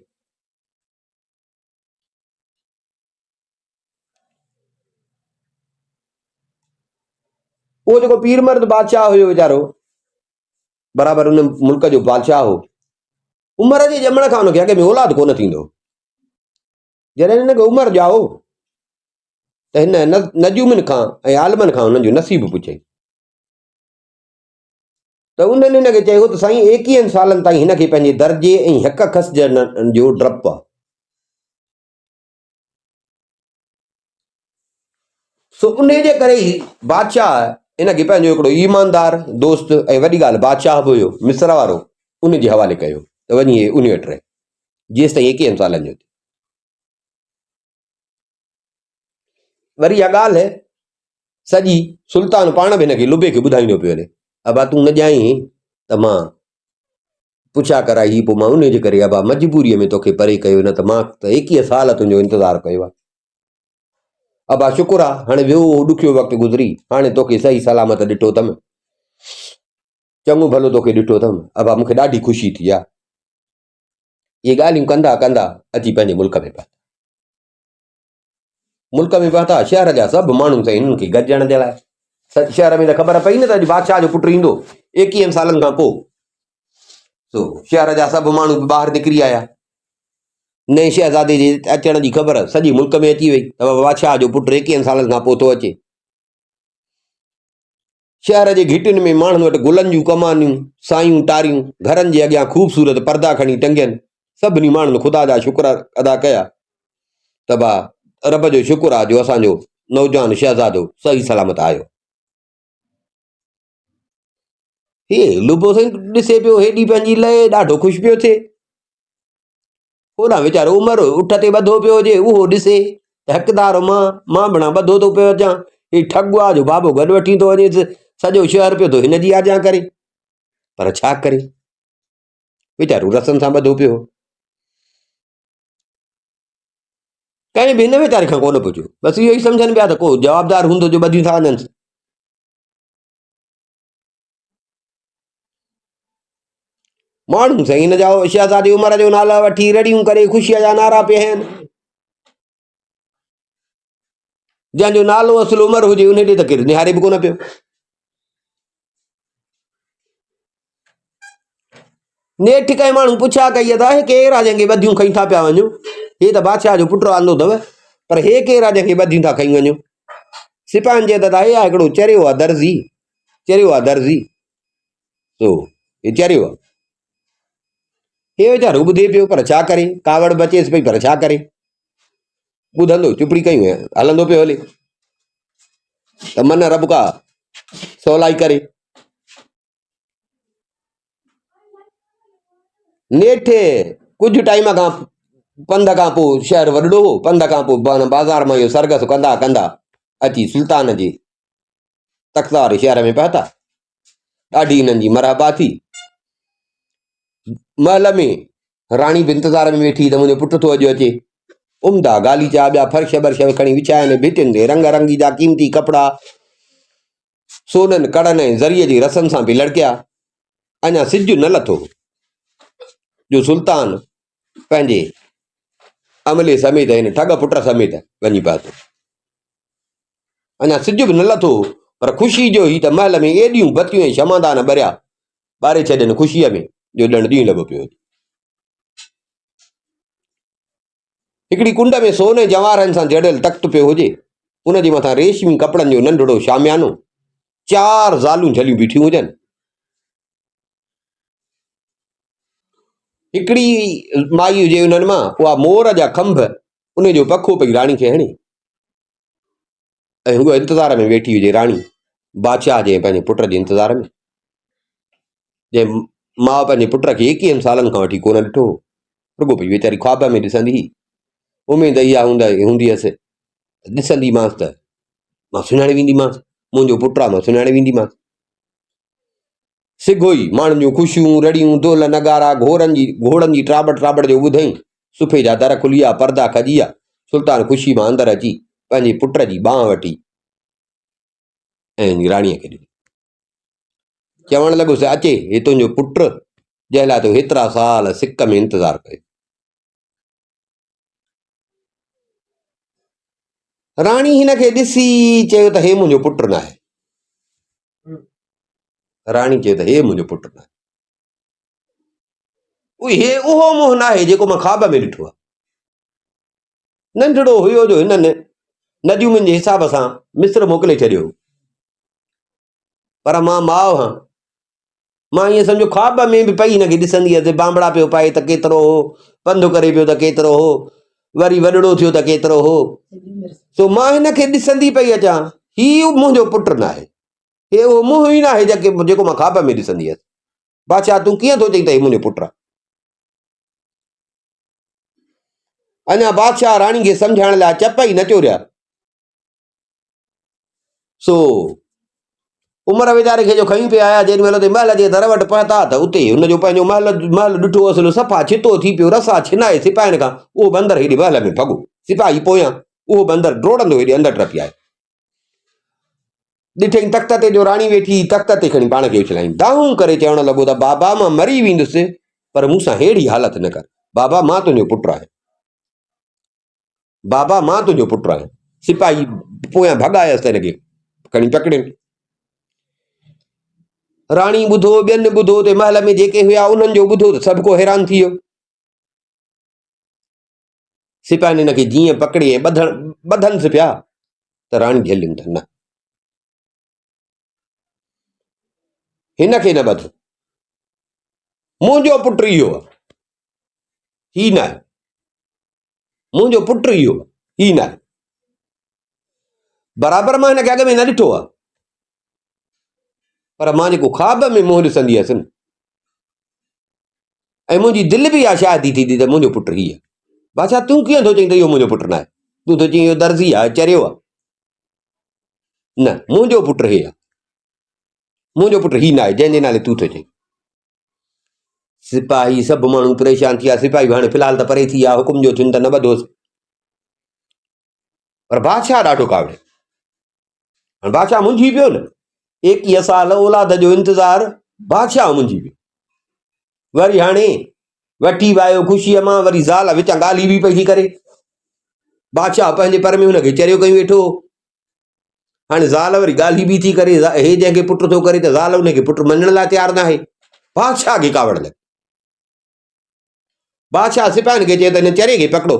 उहो जेको पीर मर्द बादशाह हुयो वीचारो बराबरि उन मुल्क जो बादशाह हो उमिरि जे ॼमण खां हुनखे अॻे में औलाद कोन थींदो जॾहिं हिनखे उमिरि ॼाओ त हिन नजूमनि खां ऐं आलमनि खां हुननि जो नसीब पुछई त उन्हनि हिनखे चयो त साईं 21 सालनि ताईं हिनखे पंहिंजे दर्जे ऐं हक़ खसजण जो डपु आहे सो उन जे करे ई बादशाह हिनखे पंहिंजो हिकिड़ो ईमानदार दोस्त ऐं वॾी ॻाल्हि बादशाह बि हुयो मिस्र वारो उनजे हवाले कयो त वञी उन वटि रहे जेसि ताईं 21 सालनि जो वरी इहा ॻाल्हि सॼी सुल्तान पाण बि हिनखे लुबे खे ॿुधाईंदो पियो हले अबा तूं न ॼाई त मां पुछा कराई ही पोइ मां उनजे करे अबा मजबूरीअ में तोखे परे कयो न त मां त 21 साल तुंहिंजो इंतज़ारु कयो आहे अबा शुकुर आहे हाणे वियो ॾुखियो वक़्तु गुज़री हाणे तोखे सही सलामत ॾिठो अथमि चङो भलो तोखे ॾिठो अथमि अबा मूंखे ॾाढी ख़ुशी थी आहे इहे ॻाल्हियूं कंदा कंदा अची पंहिंजे मुल्क में पहुता मुल्क में पहुता शहर जा सभु माण्हू साईं हिननि खे गॾिजण जे लाइ शहर में त ख़बर पई न त अॼु बादशाह जो पुटु ईंदो 21 सालनि खां पोइ सो शहर जा सभु माण्हू ॿाहिरि निकिरी आया नए शहज़ादे जे अचण जी ख़बर सॼे मुल्क में अची वई त बादशाह जो पुटु 21 सालनि खां पोइ थो अचे शहर जे घिटियुनि में माण्हुनि वटि गुलनि जूं कमानियूं सायूं टारियूं घरनि जे अॻियां ख़ूबसूरत पर्दा खणी टंगियनि सभिनी माण्हुनि ख़ुदा जा शुक्र अदा कया त भा रब जो शुक्र आहे जो असांजो नौजवान शहज़ादो सही सलामत आयो हे लुबो साईं ॾिसे पियो हेॾी पंहिंजी लहे ॾाढो ख़ुशि पियो थिए होॾां वीचारो उमिरि उठ ते ॿधो पियो हुजे उहो ॾिसे त हक़दार मां बिना ॿधो थो पियो अचां ही ठॻु आहे जो बाबो गॾु वठी थो वञे सॼो शहर पियो थो हिनजी आजा करे पर छा करे वीचारो रसनि सां ॿधो पियो कंहिं बि हिन वीचारे खां कोन पुछियो बसि इहो ई सम्झनि पिया त को जवाबदार हूंदो जो ॿधियूं था वञनि माण्हू साईं हिन जा शहज़ादी उमिरि जो नाला वठी रड़ियूं करे ख़ुशीअ जा नारा पिया आहिनि जंहिंजो नालो असुल उमिरि हुजे उन ॾे त केरु निहारे बि कोन पियो नेठि कंहिं माण्हू पुछा कई त हे केरु आहे जंहिंखे ॿधियूं खई था पिया वञो हे त बादशाह जो पुटु आंदो अथव पर हे केरु आहे जंहिंखे ॿधियूं था खई वञो सिपाहियुनि चए त हे आहे हिकिड़ो चरियो आहे दर्ज़ी तो हे चरियो आहे हे वीचारो ॿुधे पियो पर छा करे कावड़ बचेसि पई पर छा करे ॿुधंदो चुपड़ी कयूं हलंदो पियो हले त मन रब का सवलाई करे नेठि कुझु टाइम खां पंध खां पोइ शहर वॾो हो पंध खां पोइ बाज़ार मां इहो सरगस कंदा कंदा अची सुल्तान जे तख़्त वारे शहर में पहुता ॾाढी हिननि जी मरहबा थी महल में राणी बि इंतज़ार में वेठी त मुंहिंजो पुटु थो अॼु अचे उमदा गालीचा ॿिया फर्श बर्श खणी विछाइनि भितियुनि ते रंग रंगी जा क़ीमती कपिड़ा सोननि कड़नि ऐं ज़रीअ जी रसनि सां बि लड़किया अञा सिजु न लथो जो सुल्तान पंहिंजे अमले समेत हिन ठग पुट समेत वञी पहुतो अञा सिज बि न लथो पर ख़ुशी जो ही त महल में एॾियूं बतियूं ऐं शमादान ॿरिया ॿारे छॾनि ख़ुशीअ में जो ॼण ॾींहुं लॻो पियो हिकिड़ी कुंड में सोने जवाहरनि सां जड़ियल तख़्त पियो हुजे उनजे मथां रेशमी कपिड़नि जो नंढड़ो शामियानो 4 ज़ालूं झलियूं बीठियूं हुजनि हिकिड़ी माई हुजे उन्हनि मां उहा मोर जा खंभ उन जो पखो पई राणी खे हणे ऐं हूअ इंतज़ार में वेठी हुजे राणी बादशाह जे पंहिंजे पुट जे इंतज़ार में जंहिं माउ पंहिंजे पुट खे 21 सालनि खां वठी कोन ॾिठो, रुॻो पई वीचारी ख्वाब में ॾिसंदी हुई। उमेद इहा हूंदी हुअसि ॾिसंदीमांसि त मां सुञाणे वेंदीमांसि, मुंहिंजो पुटु आहे, मां सुञाणे वेंदीमांसि। सिघो ई माण्हुनि जूं ख़ुशियूं, रड़ियूं, ढोल नगारा, घोड़नि जी ट्राबड़ जो ॿुधई। सुफ़े जा दर खुली विया, परदा खजी विया। सुल्तान ख़ुशी मां अंदरि अची पंहिंजे पुट जी बांह वठी ऐं राणीअ खे ॾिनी। चवणु लॻुसि, अचे हे तुंहिंजो पुटु, जंहिं लाइ तो हेतिरा साल सिक में इंतज़ारु कयो। राणी हिन खे ॾिसी चयो त हे मुंहिंजो पुटु न आहे। राणी चयो त हे मुंहिंजो पुटु न आहे। हे उहो मोह न आहे जेको मां ख्वाब में ॾिठो आहे। नंढड़ो हुयो जो हिननि नदियुनि जे हिसाब सां मिस्र मोकिले छॾियो, पर मां माउ हां। मां ईअं सम्झो ख्वाब में बि पई हिनखे ॾिसंदी हुअसि, बांबड़ा पियो पाए त केतिरो हो, पंधु करे पियो त केतिरो हो, वरी वॾड़ो थियो त केतिरो हो। सो मां हिनखे ॾिसंदी पई अचां, हीउ मुंहिंजो पुटु न आहे, हे उहो मुंहुं ई न आहे जेको मां ख्वाब में ॾिसंदी हुअसि। बादशाह तूं कीअं थो चई त हे मुंहिंजो पुटु आहे? अञा बादशाह राणी खे सम्झाइण लाइ चप ई न चोरिया। सो उमिरि वीचारे खे जो खणी पिया आया, जेॾी महिल महल जे दर वटि पहुता त उते हुनजो पंहिंजो महल ॾिठो असुल सफ़ा छितो थी पियो, रसा छिनाए सिपाहियुनि खां। उहो बंदर हेॾे महल में भॻो, सिपाही पोयां, उहो बंदर डोड़ंदो हेॾे अंदरि टपी आयो। ॾिठई तख़्त ते जो राणी वेठी, तख़्त ते खणी पाण खे उछलाईं, दाहूं करे चवणु लॻो त बाबा मां मरी वेंदुसि, पर मूंसां अहिड़ी हालत न कर। बाबा मां तुंहिंजो पुटु आहियां, बाबा मां तुंहिंजो पुटु आहियां। सिपाही पोयां भॻायसि त हिनखे खणी पकड़ियनि। राणी ॿुधो, ॿियनि ॿुधो, ते महल में जेके हुआ उन्हनि जो ॿुधो त सभु को हैरान थी वियो। सिपाहियुनि हिनखे जीअं पकड़ी ऐं ॿधनिसि पिया त राणी झेलियुनि त न, हिनखे न ॿध, मुंहिंजो पुटु इहो आहे, ही न आहे, मुंहिंजो पुटु इहो आहे, ही न आहे। बराबरि मां हिनखे अॻ में न ॾिठो आहे, पर मां जेको ख्वाब में मुंहुं ॾिसंदी हुअसि न, ऐं मुंहिंजी दिलि बि इहा शादी थी त मुंहिंजो पुटु हीअ आहे। बादशाह तूं कीअं थो चई त इहो मुंहिंजो पुटु न आहे? तूं थो चई इहो दर्ज़ी आहे, चरियो आहे। न, मुंहिंजो पुटु हे आहे, मुंहिंजो पुटु ही न आहे जंहिंजे नाले तूं थो चई। सिपाही सभु माण्हू परेशान थी विया। सिपाही हाणे फ़िलहालु त परे थी विया, हुकुम जो थियुनि त न ॿधोसि, पर बादशाह ॾाढो कावड़े। हाणे बादशाह मुंझी पियो न, 21 साल औलाद जो इंतज़ारु, बादशाह मुंझी पियो। वरी हाणे वठी वियो ख़ुशीअ मां, वरी ज़ाल विचां ॻाल्हि बि पई थी करे। बादशाह पंहिंजे पर में हुनखे चरियो कई वेठो। हाणे ज़ाल वरी ॻाल्हि बि थी करे, हे जंहिंखे पुटु थो करे त ज़ाल हुनखे पुटु मञण लाइ तयारु न आहे। बादशाह खे कावड़ लॻी। बादशाह सिपाहियुनि खे चए त हिन चरे खे पकड़ो,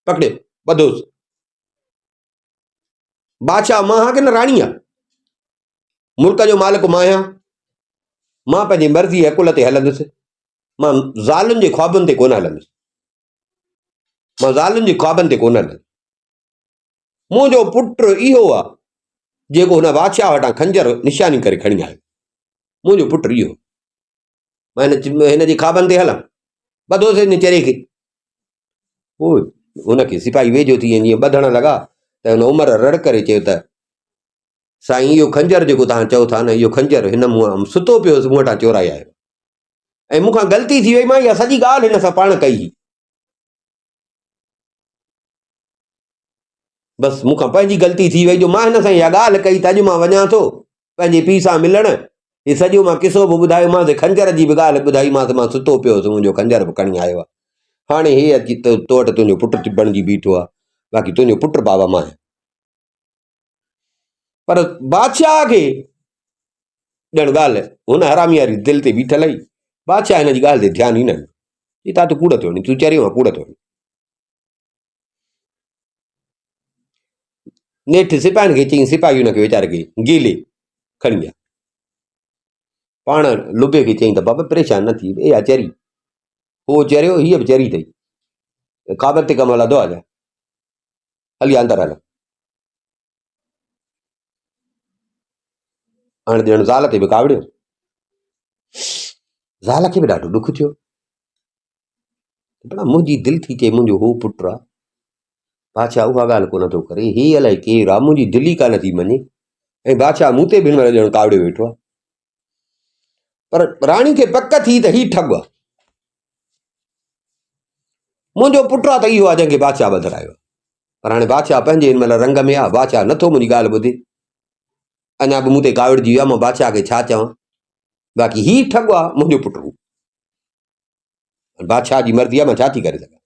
पकड़ियो, ॿधोसि। बादशाह मां आहियां की न राणी आहे? मुल्क जो मालिक मां आहियां। मां पंहिंजी मर्ज़ी अकुल ते हलंदुसि, मां ज़ालुनि जे ख्वाबनि ते कोन हलंदुसि, मां ज़ालुनि जे ख्वाबनि ते कोन हलंदुसि। मुंहिंजो पुटु इहो आहे जेको हुन बादशाह वटां खंजर निशानी करे खणी आयो। मुंहिंजो पुटु इहो, मां हिन जे ख्वाबनि ते हलां, ॿधोसि हिन चरे खे। पोइ हुनखे सिपाही वेझो थी जीअं ॿधण लॻा त हुन उमिरि रड़ करे चयो त साईं इहो खंजर जेको तव्हां चओ था न, इहो खंजर हिन मूं सुतो पियोसि मूं वटां चोराए आयो, ऐं मूंखां ग़लती थी वई, मां इहा सॼी ॻाल्हि हिन सां पाण कई। बसि मूंखां पंहिंजी ग़लती थी वई जो मां हिन सां इहा ॻाल्हि कई त अॼु मां वञा थो पंहिंजे पीउ सां मिलण। हे सॼो मां किसो बि ॿुधायोमांसि, खंजर जी बि ॻाल्हि ॿुधाईमांसि, मां सुतो पियोसि, मुंहिंजो खंजर बि खणी आयो आहे। हाणे हे अची तो वटि तुंहिंजो पुटु बणिजी बीठो आहे, बाक़ी तुंहिंजो पुटु बाबा मां आहियां। पर बादशाह खे ॼण ॻाल्हि हुन हरामी वारी दिलि ते बीठल हुई। बादशाह हिन जी ॻाल्हि ते ध्यानु ई न ॾिनो। ही तूं कूड़ थियो नी, तूं चरियो आहे, कूड़ थियो। नेठि सिपाहियुनि खे चई, सिपाही हुनखे वीचारे खे गीले खणी विया। पाण लुबे खे चई त बाबा परेशान न थी, इहा चरी, उहो चरियो, हीअ बि चरी अथई, क़ाबिल ते कमु हलंदो आहे, हली अंदरि हल। हाणे ॼण ज़ाल ते बि कावड़ियो। ज़ाल खे बि ॾाढो ॾुख थियो। भला मुंहिंजी दिलि थी चए मुंहिंजो हू पुटु आहे। बादशाह उहा ॻाल्हि कोन थो करे, ही अलाए केरु आहे, मुंहिंजी दिलि ई कान थी मञे। ऐं बादशाह मूं ते बि हिन महिल ॼण कावड़े वेठो आहे। पर राणी खे पक थी त ही ठॻ आहे, मुंहिंजो पुटु आहे त इहो आहे जंहिंखे बादशाह ॿधायो। पर हाणे बादशाह पंहिंजे हिन महिल रंग में आहे। बादशाह नथो मुंहिंजी ॻाल्हि ॿुधे, अञा बि मूं ते कावड़जी वियो आहे। मां बादशाह खे छा चवां? बाक़ी ही ठॻ आहे मुंहिंजो पुटु। बादशाह जी मर्ज़ी आहे, मां छा थी करे सघां?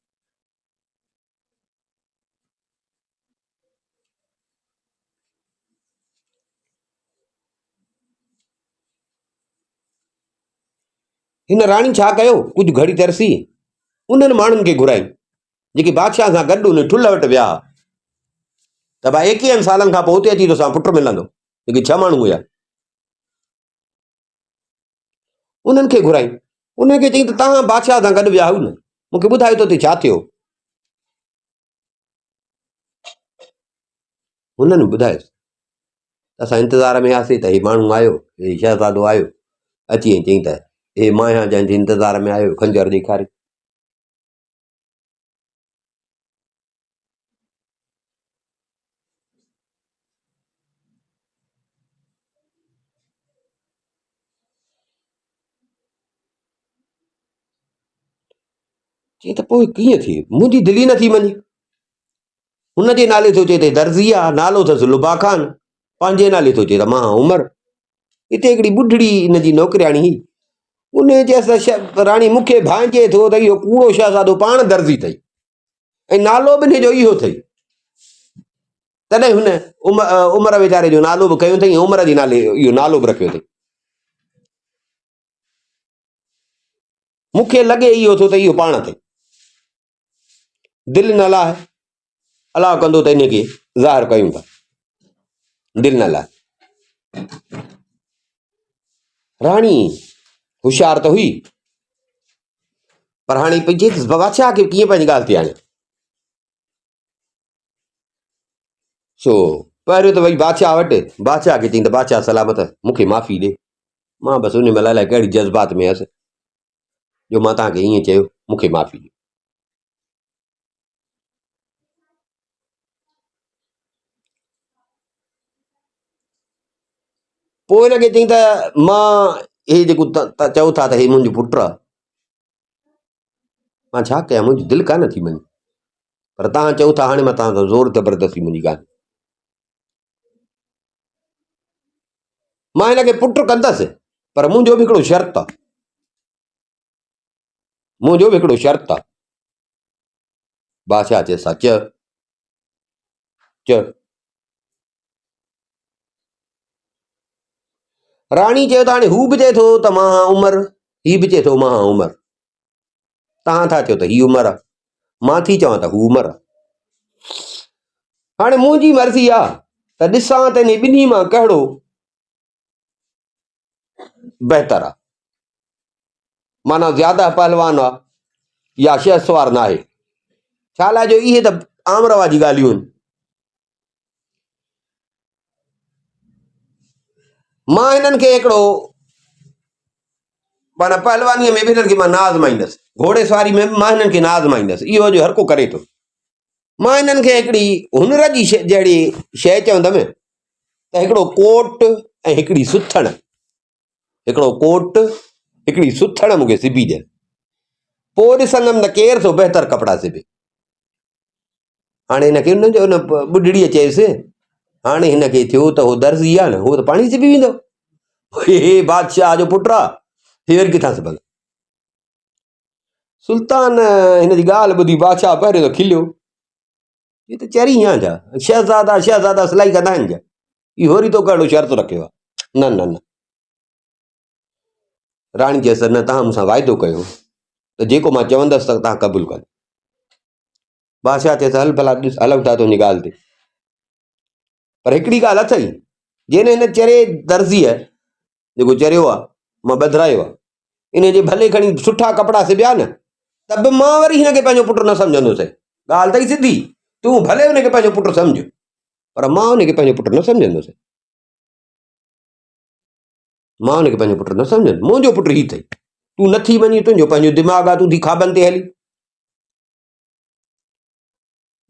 हिन राणी छा कयो? कुझु घड़ी तरसी उन्हनि माण्हुनि खे घुराई जेके बादशाह सां गॾु उन ठुल वटि विया त भाई 21 सालनि खां पोइ हुते अची तोसां पुटु मिलंदो। जेके 6 माण्हू हुया उन्हनि खे घुराई। उन्हनि खे चई त तव्हां बादशाह सां गॾु विया न, मूंखे ॿुधायो त हुते छा थियो? हुननि ॿुधायुसि असां इंतज़ार में हुआसीं त हे माण्हू आयो, हे शहज़ादो आयो, अची ऐं चई त हे मां आहियां जंहिंजे इंतज़ार में आयो, खंजर ॾेखारे। चई त पोइ कीअं थिए? मुंहिंजी दिलि ई नथी मञे। हुनजे नाले थो चए त दर्ज़ी आहे, नालो अथसि लुबा ख़ान, पंहिंजे नाले थो चए त मां उमर। हिते हिकिड़ी ॿुढड़ी हिनजी नौकिरियाणी हुई, उन चयसि त राणी मूंखे भांइजे थो त इहो कूड़ो शहज़ादो पाण दर्ज़ी अथई ऐं नालो बि हिनजो इहो अथई। तॾहिं हुन उमर वीचारे जो नालो बि कयो अथई, उमर जे नाले इहो नालो बि रखियो अथई। मूंखे लॻे इहो थो त इहो पाण अथई। दिलि न लाहे, अलाह कंदो त इनखे ज़ाहिर कयूं था। दिलि न लाहे। राणी होशियार त हुई, पर हाणे पंहिंजे बादशाह खे कीअं पंहिंजी ॻाल्हि थी आणे? सो पहिरियों त वई बादशाह वटि, बादशाह खे चई त बादशाह सलामत, मूंखे माफ़ी ॾे। मां बसि उन महिल अलाए कहिड़ी जज़्बात में हुअसि जो मां तव्हांखे ईअं चयो, मूंखे माफ़ी ॾे। पोइ हिनखे चई त मां हे जेको चओ था त हे मुंहिंजो पुटु आहे, मां छा कयां? मुंहिंजी दिलि कान थी मञे। पर तव्हां चओ था, हाणे मां तव्हां सां ज़ोर ज़बरदस्ती मुंहिंजी ॻाल्हि, मां हिनखे पुटु कंदसि, पर मुंहिंजो बि हिकिड़ो शर्त आहे। मुंहिंजो बि हिकिड़ो शर्त आहे। बादशाह चएसि हा, चयो। राणी चयो त हाणे हू बि चए थो त मां उमर, ही बि चए थो मां उमर। तव्हां था चओ त ही उमर आहे, मां थी चवां त हू उमर आहे। हाणे मुंहिंजी मर्ज़ी आहे त ॾिसां त इन ॿिन्ही मां कहिड़ो बहितर आहे। माना ज़्यादा पहलवान आहे या शहसवार न आहे। छा लाइ? जो इहे त आम रवाजी ॻाल्हियूं आहिनि। मां हिननि खे हिकिड़ो माना पहलवानीअ में बि हिननि खे मां न आज़माईंदसि, घोड़े सवारी में बि मां हिननि खे न आज़माईंदसि। इहो जो हर को करे थो। मां हिननि खे हिकिड़ी हुनर जी शइ, जहिड़ी शइ चवंदमि त हिकिड़ो कोट ऐं हिकिड़ी सुथण, हिकिड़ो कोट हिकिड़ी सुथण मूंखे सिबी ॾियनि, पोइ ॾिसंदमि त केरु थो बहितर कपिड़ा सिबे। हाणे हिनखे हुन ॿुढड़ीअ चयसि, हाणे हिनखे थियो त उहो दर्ज़ी आहे न, उहो त पाण ई सिबी वेंदो। हे बादशाह जो पुटु आहे, हे वरी किथां सिबंदो? सुल्तान हिनजी ॻाल्हि ॿुधी बादशाह पहिरियों त खिलियो। ये त चरी या जा शहज़ादा, शहज़ादा सिलाई कंदा आहिनि छा? इहो वरी तो कहिड़ो शर्त रखियो आहे? न न न। राणी चयसि न, तव्हां मूंसां वाइदो कयो त जेको मां चवंदसि त तव्हां क़बूल कंदो। बादशाह चयसि हल भला ॾिस, हलूं था तुंहिंजी ॻाल्हि ते। पर हिकिड़ी ॻाल्हि अथई, जंहिं हिन चरे दर्ज़ीअ जेको चरियो आहे, मां ॿधायो आहे, इन जे भले खणी सुठा कपिड़ा सिबिया न त बि मां वरी हिनखे पंहिंजो पुटु न सम्झंदुसि। ॻाल्हि अथई सिधी, तूं भले हुनखे पंहिंजो पुटु सम्झ, पर मां हुनखे पंहिंजो पुटु न सम्झंदुसि। मां हुनखे पंहिंजो पुटु न सम्झंदुसि। मुंहिंजो पुटु ही अथई। तूं नथी मञी, तुंहिंजो पंहिंजो दिमाग़ आहे, तूं थी खाबनि ते हली।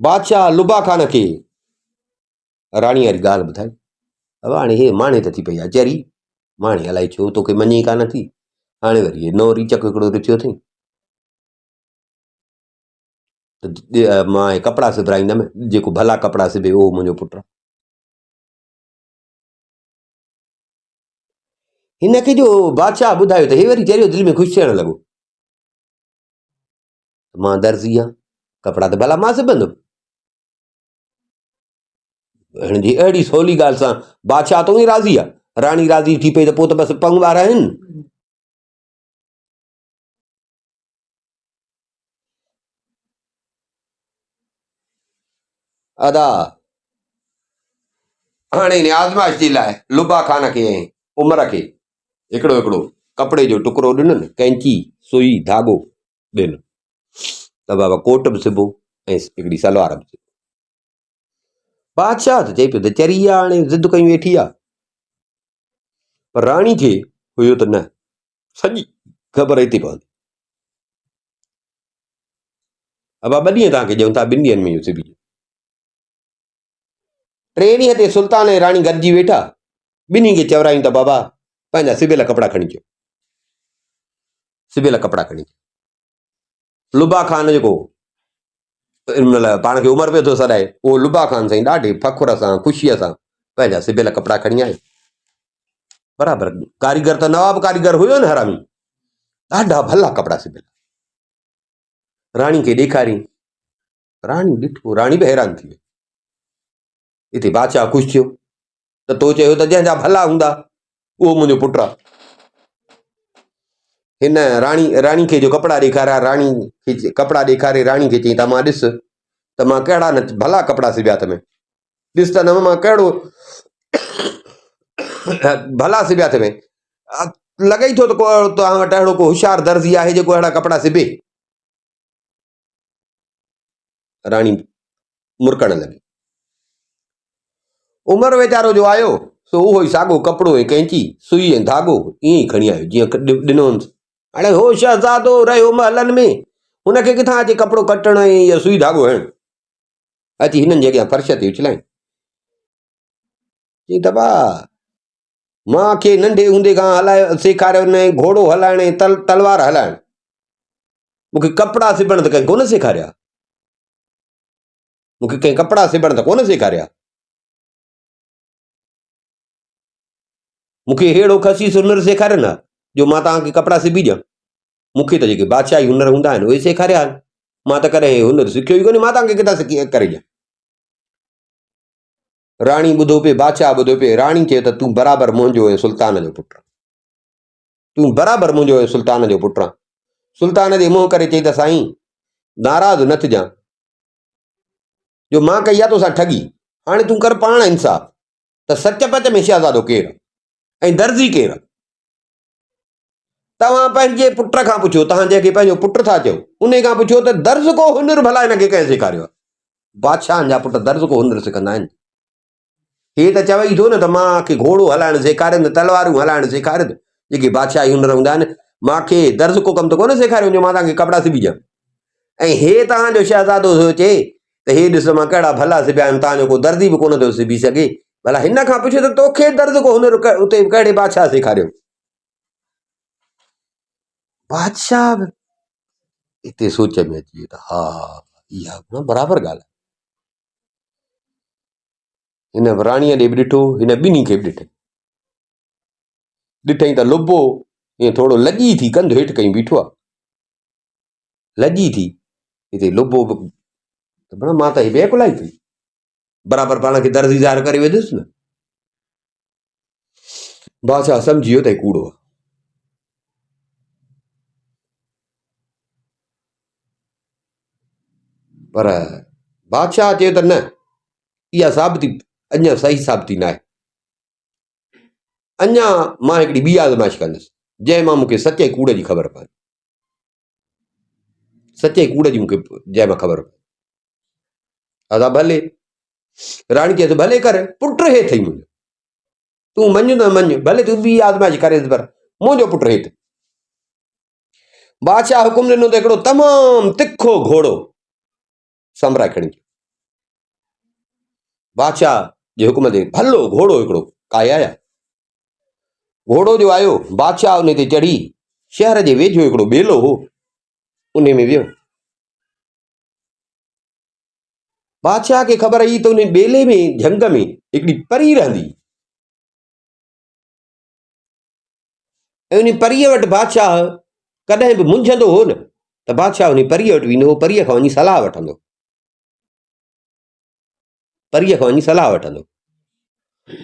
बादशाह लुबा खान खे राणी वारी ॻाल्हि ॿुधाई। अब हाणे हे माणे त थी पई आहे चरी, माणे अलाए छो तोखे मञी कान थी, हाणे वरी नओं रीचक हिकिड़ो रचियो अथई त मां कपिड़ा सिबराईंदमि, जेको भला कपिड़ा सिबे उहो मुंहिंजो पुटु आहे। हिनखे जो बादशाह ॿुधायो त हे वरी चरियो, दिलि में ख़ुशि थियणु लॻो, मां दर्ज़ी आहियां, कपिड़ा त भला मां सिबंदुमि। हिनजी अहिड़ी सवली ॻाल्हि सां बादशाह तो ई राज़ी आहे, राणी राज़ी थी पई त पोइ त बसि पंग ॿार आहिनि। अदा हाणे हिन आज़माइश जे लाइ लुबा खान खे ऐं उमिरि खे हिकिड़ो हिकिड़ो कपिड़े जो टुकड़ो ॾिननि, कैंची, सुई, धाॻो ॾिनो त बाबा कोट बि सिबो ऐं हिकिड़ी सलवार बि सिबो। बादशाह त चई पियो त चरी आहे, हाणे ज़िद कई वेठी आहे, पर राणी खे हुयो त न, सॼी ख़बर हिते पवंदी। अब 2 ॾींहं तव्हांखे ॾियूं था, 2 ॾींहंनि में इहो सिबी। 3 ॾींहं ते सुल्तान ऐं राणी गॾिजी वेठा, ॿिन्ही खे चवरायूं त बाबा पंहिंजा सिबियल कपिड़ा खणी अचो, सिबियल कपिड़ा खणी अचो। लुबा खान जेको मतलब पाण खे उमिरि पियो थो सॾाए, उहो लुबा खान साईं ॾाढे फ़ख़ुर सां ख़ुशीअ सां पंहिंजा सिबियल कपिड़ा खणी आयो। बराबरि कारीगर त नवाब कारीगर हुयो न हरामी, ॾाढा भला कपिड़ा सिबियल। राणी खे ॾेखारी, राणी ॾिठो, राणी बि हैरान थी वई। हिते बादशाह ख़ुशि थियो त तो चयो त जंहिंजा भला हूंदा उहो मुंहिंजो पुटु आहे। हिन राणी खे जो कपिड़ा ॾेखारिया, राणी खे कपिड़ा ॾेखारे राणी खे चई त मां ॾिस त मां कहिड़ा न भला कपिड़ा सिबिया अथमि, ॾिस त न मां कहिड़ो भला सिबिया अथमि, लॻे ई थो त को तव्हां वटि अहिड़ो को होशियारु दर्ज़ी आहे जेको अहिड़ा कपिड़ा सिबे। राणी मुरकण लॻी। उमिरि वीचारो जो आयो सो उहो ई साॻियो कपिड़ो ऐं कैंची, सुई ऐं धाॻो ईअं ई खणी आयो जीअं ॾिनो हुअसि। हाणे हो शहज़ादो रहियो महलनि में, हुनखे किथां अचे कपिड़ो कटण ऐं इहा सुई धाॻो हणणु, अची हिननि जे अॻियां फर्श ते उछलाईं। चई त भाउ मूंखे नंढे हूंदे खां हलाए सेखारियो न घोड़ो हलाइण ऐं तलवार हलाइण, मूंखे कपिड़ा सिबण त कंहिं कोन सेखारिया, मूंखे कंहिं कपिड़ा सिबण त कोन सेखारिया, मूंखे अहिड़ो खसीस हुनर सेखारियो न जो मां तव्हांखे कपिड़ा सिबी ॾियां। मूंखे त जेके बादशाही हुनर हूंदा आहिनि उहे सेखारिया आहिनि, मां त कॾहिं हुनर सिखियो ई कोन्हे, मां तव्हांखे किथां सिखी करे ॾियां। राणी ॿुधो पिए, बादशाह ॿुधो पिए, राणी चए त तूं बराबरि मुंहिंजो ऐं सुल्तान जो पुटु आहे, तूं बराबरि मुंहिंजो ऐं सुल्तान जो पुटु आहे। सुल्तान जे मुंहुं करे चई त साईं नाराज़ न थिजां जो मां कई आहे तोसां ठगी, हाणे तूं कर पाण इंसाफ़ त सच पच में शहज़ादो केरु आहे ऐं दर्ज़ी केरु आहे। तव्हां पंहिंजे पुट खां पुछो, तव्हां जंहिंखे पंहिंजो पुटु था चओ उन खां पुछो त दर्ज़ को हुनर भला हिनखे कंहिं सेखारियो आहे। बादशाहनि जा पुट दर्ज़ को हुनर सिखंदा आहिनि। हे त चवई थो न त मूंखे घोड़ो हलाइणु सेखारियो, तलवारूं हलाइणु सेखारियो, जेके बादशाही हुनर हूंदा आहिनि, मूंखे दर्ज़ को कमु त कोन सेखारियो जो मां तव्हांखे कपिड़ा सिबी ॾियां। ऐं हे तव्हांजो शहज़ादो थो चए त हे ॾिस मां कहिड़ा भला सिबिया आहिनि, तव्हांजो को दर्ज़ी बि कोन थो सिबी सघे, भला हिन खां पुछो त तोखे दर्ज़ को हुनर उते कहिड़े बादशाह सेखारियो। बादशाह हिते सोच में अची वियो त हा इहा बराबरि ॻाल्हि आहे। हिन राणीअ ॾे बि ॾिठो, हिन ॿिन्ही खे बि ॾिठई त लुबो ईअं थोरो लॼी थी कंधु हेठि कई बीठो आहे, लॼी थी। हिते लुबो बि मां त बेकुलाई थी, बराबरि पाण खे दर्ज़ी ज़ाहिर करे वेंदुसि न। बादशाह सम्झी वियो त कूड़ो आहे। पर बादशाह चयो त न, इहा साबिती अञा सही साबिती न आहे, अञा मां हिकिड़ी ॿी आज़माइश कंदुसि जंहिं मां मूंखे सचे कूड़ जी ख़बर पए, सचे कूड़ जी मूंखे जंहिं मां ख़बर पए। अदा भले, राणी चएसि भले कर, पुटु हे अथई मुंहिंजो, तूं मञ न मञ, भले तूं ॿी आज़माइश करेसि, पर मुंहिंजो पुटु हेठि। बादशाह हुकुम ॾिनो त हिकिड़ो तमामु तिखो घोड़ो संभराए खणी अचो। बादशाह जे हुकुम ते भलो घोड़ो हिकिड़ो काए आया। घोड़ो जो आयो, बादशाह उन ते चढ़ी, शहर जे वेझो हिकिड़ो ॿेलो हो, उन में वियो। बादशाह खे ख़बर आई त उन ॿेले में झंग में हिकिड़ी परी रहंदी, ऐं उन परीअ वटि बादशाह कॾहिं बि मुंझंदो हो न त बादशाह उन परीअ वटि वेंदो हो, परीअ खां वञी सलाह वठंदो, परीअ खां वञी सलाह वठंदो।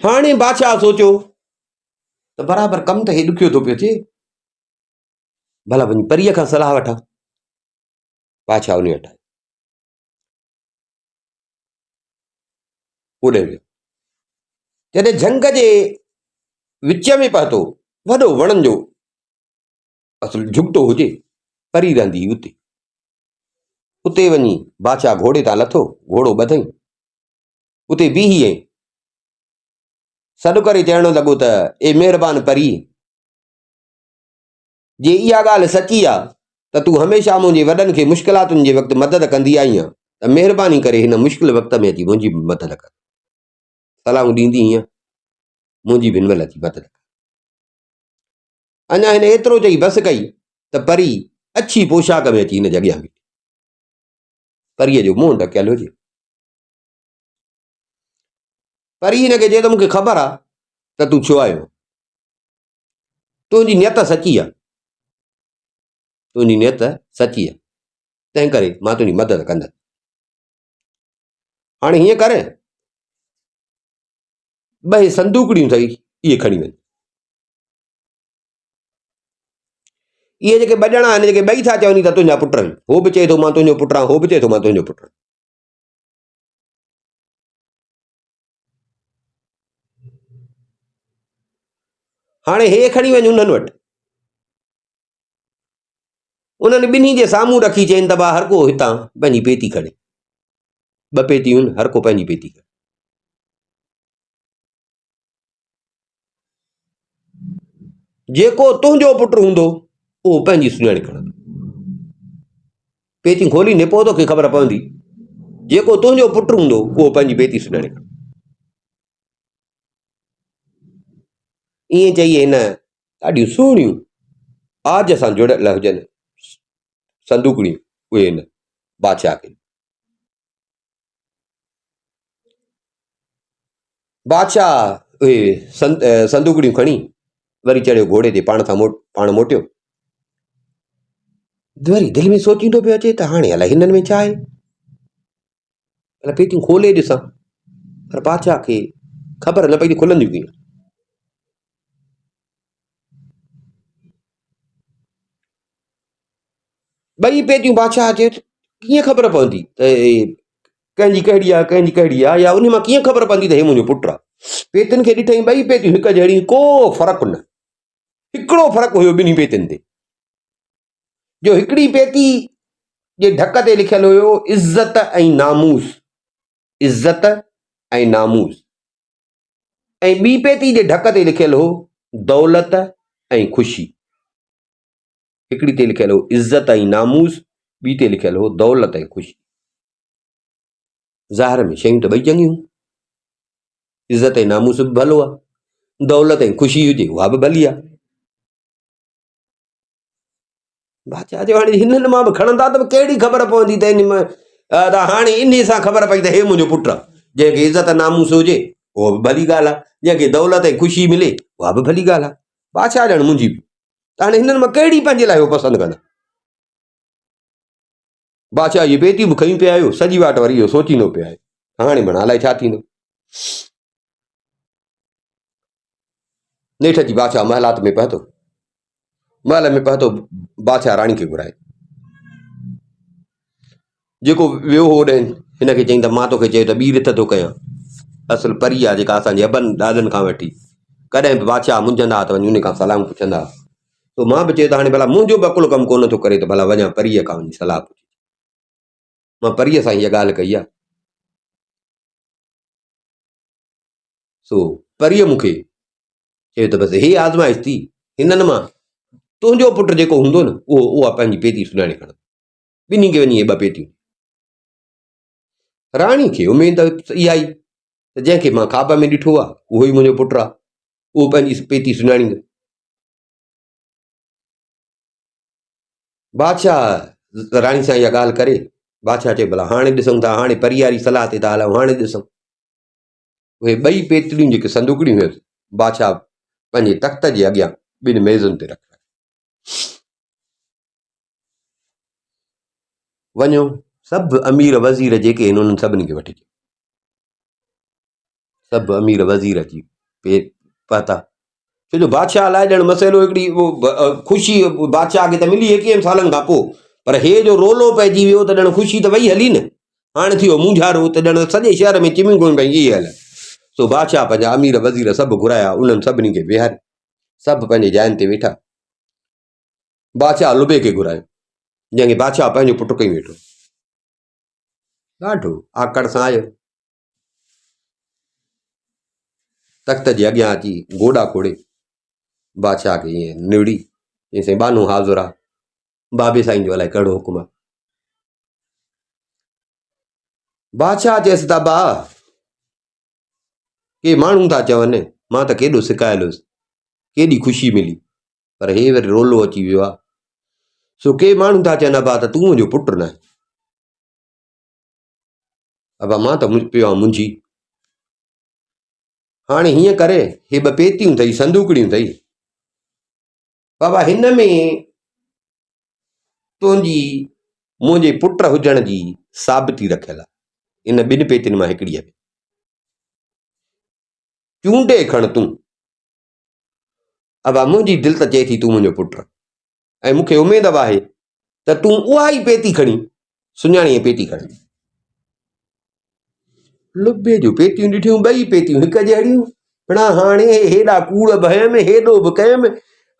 हाणे बादशाह सोचियो त बराबरि कमु त हे ॾुखियो थो पियो थिए, भला वञी परीअ खां सलाह वठां। बादशाह उन वटि ओॾे वियो। जॾहिं झंग जे विच में पहुतो, वॾो वणनि जो असुल झुगतो हुजे, परी रहंदी उते। उते वञी बादशाह घोड़े तां लथो, घोड़ो ॿधई, उते बीही ऐं सॾु करे चवणु लॻो त ए महिरबानी परी, जे इहा ॻाल्हि सची आहे त तूं हमेशह मुंहिंजे वॾनि खे मुश्किलातुनि जे वक़्तु मदद कंदी आई आहीं, त महिरबानी करे हिन मुश्किल वक़्त में अची मुंहिंजी बि मदद कर, सलाहूं ॾींदी हीअं, मुंहिंजी बि हिन महिल अची मदद कर। अञा हिन एतिरो चई बसि कई त परी अछी पोशाक में अची हिन जॻह में, परीअ जो मुंहुं ढकियल हुजे। परी हिनखे चए त मूंखे ख़बर आहे त तूं छो आयो, तुंहिंजी नियत सची आहे, तुंहिंजी नियत सची आहे, तंहिं करे मां तुंहिंजी मदद कंदुसि। हाणे हीअं कर, ॿ संदूकड़ियूं अथई, इहे खणी वञ, इहे जेके ॿ ॼणा आहिनि जेके ॿई था चवनि त तुंहिंजा पुट आहिनि, हो बि चए थो मां तुंहिंजो पुटु आहियां, हो बि चए थो मां तुंहिंजो पुटु आहियां। हाणे हे खणी वञ उन्हनि वटि, उन्हनि ॿिन्ही जे साम्हूं रखी चइनि त भाउ हर को हितां पंहिंजी पेती खणे, ॿ पेतियूं आहिनि, हर को पंहिंजी पेती खणे। जेको तुंहिंजो पुटु हूंदो उहो पंहिंजी सुञाणी खणंदो, पेतियूं खोलींदे पोइ तोखे ख़बर पवंदी, जेको तुंहिंजो पुटु हूंदो उहो पंहिंजी पेती सुञाणे खणंदो। ईअं चई हिन ॾाढियूं सुहिणियूं आज सां जुड़ियल हुजनि संदूकड़ियूं उहे हिन बादशाह खे। बादशाह उहे संदूकड़ियूं खणी वरी चढ़ियो घोड़े ते, पाण मोटियो। वरी दिलि में सोचींदो पियो अचे त हाणे अलाए हिननि में छा आहे, अलाए पेतियूं खोले ॾिसां, पर बादशाह खे ख़बर न पई त खुलंदियूं कीअं। ॿई पेतियूं बादशाह खे कीअं ख़बर पवंदी त कंहिंजी कहिड़ी आहे, कंहिंजी कहिड़ी आहे, या उन मां कीअं ख़बर पवंदी त हे मुंहिंजो पुटु आहे। पेतियुनि खे ॾिठई, ॿई पेतियूं हिकु जहिड़ी, को फ़र्क़ु न, हिकिड़ो फ़र्क़ु हुयो ॿिन्ही पेतियुनि ते, जो हिकिड़ी पेती जे ढक ते लिखियलु हुयो इज़त ऐं नामूस, इज़त ऐं नामूस, ऐं ॿी पेती जे ढक ते लिखियलु हो दौलत ऐं ख़ुशी। हिकिड़ी ते लिखियलु हो इज़त ऐं नामूस, ॿी ते लिखियलु हो दौलत ऐं ख़ुशी। ज़ाहिर में शयूं त ॿई चङियूं, इज़त ऐं नामूस बि भलो आहे, दौलत ऐं ख़ुशी हुजे उहा बि भली आहे। बादशाह चयो हाणे हिननि मां बि खणंदा त कहिड़ी ख़बर पवंदी त इन में, त हाणे इन सां ख़बर पई त हे मुंहिंजो पुटु आहे, जंहिंखे इज़त नामूस हुजे उहो बि भली ॻाल्हि आहे, जंहिंखे दौलत ऐं ख़ुशी मिले उहा बि भली ॻाल्हि आहे। बादशाह ॼण मुंहिंजी बि, त हाणे हिननि मां कहिड़ी पंहिंजे लाइ उहो पसंदि कंदा। बादशाह इहे पेतियूं बि खयूं पिया आयो, सॼी वाट वरी इहो सोचींदो पिया आहे, हाणे माना अलाए छा थींदो। नेठ जी बादशाह महलात में पहुतो, महल में पहुतो, बादशाह राणी खे घुराए, जेको वियो हो ॾे हिनखे चई त मां तोखे चयो त ॿी रिथ थो कयां, असुल परी आहे जेका असांजे अबनि ॾाॾनि खां वठी, कॾहिं बि बादशाह मुंझंदा त वञी उन खां सलाहूं पुछंदा, तो मां बि चयो त हाणे भला मुंहिंजो बि अकुलु कमु कोन थो करे त भला वञा परीअ खां वञी सलाह पुछी, मां परीअ सां हीअ ॻाल्हि कई आहे, सो परीअ मूंखे चयो त बसि हे आज़माइश थी, हिननि मां तुंहिंजो पुटु जेको हूंदो न उहा पंहिंजी पेती सुञाणे खणंदो, ॿिन्ही खे वञी 2 पेतियूं। राणी खे उमेद इहा ई त जंहिंखे मां ख़्वाब में ॾिठो आहे उहो ई मुंहिंजो पुटु आहे, उहो पंहिंजी पेती सुञाणींदो। बादशाह राणी सां इहा ॻाल्हि करे, बादशाह चए भला हाणे ॾिसूं था, हाणे परियारी सलाह ते था हलूं, हाणे ॾिसूं। उहे 2 पेतिड़ियूं जेके संदूकड़ियूं हुयूं बादशाह पंहिंजे तख़्त जे अॻियां 2 मेज़ुनि ते रख, वञो सभु अमीर वज़ीर जेके आहिनि उन्हनि सभिनी खे वठी अचो। सभु अमीर वज़ीर अची पहुता, छो जो बादशाह लाइ ॼण मसइलो हिकिड़ी ख़ुशी बादशाह खे त मिली 21 सालनि खां पोइ, पर हे जो रोलो पइजी वियो त ॼण ख़ुशी त वई हली न, हाणे थियो मुंझारो त ॼण सॼे शहर में चिमियूं कोन पई इहे हल। सो बादशाह पंहिंजा अमीर वज़ीर सभु घुराया, उन्हनि सभिनी खे विहारे, सभु पंहिंजे जाइनि ते वेठा। बादशाह लुबे खे घुरायो, जंहिंखे बादशाह पंहिंजो पुटु कई वेठो, ॾाढो आकड़ सां आयो, तख़्त जे अॻियां अची गोॾा खोड़े बादशाह खे ईअं निवड़ी, चई बानो हाज़ुर आहे, बाबे साईं जो अलाए कहिड़ो हुकुम आहे। बादशाह चयसि त बा के माण्हू था चवनि, मां त केॾो सिकायल हुयुसि, केॾी ख़ुशी मिली, पर हे वरी रोलो अची वियो आहे। सो के माण्हू था चवनि अबा त तूं मुंहिंजो पुटु न, अबा मां त पियो आहियां मुंझी। हाणे हीअं करे हे 2 पेतियूं अथई, संदूकड़ियूं अथई, बाबा हिन में तुंहिंजी मुंहिंजे पुट हुजण जी साबिती रखियल आहे, इन 2 पेतियुनि मां हिकिड़ीअ में चूंडे खण तूं। अबा मुंहिंजी दिलि त चए थी तूं मुंहिंजो पुटु, ऐं मूंखे उमेद आहे त तूं उहा ई पेती खणी, सुञाणीअ पेती खणी। लुबे जूं पेतियूं ॾिठियूं, 2 पेतियूं हिकु जहिड़ियूं, पण हाणे हेॾा कूड़ भयम, हेॾो बि कयम,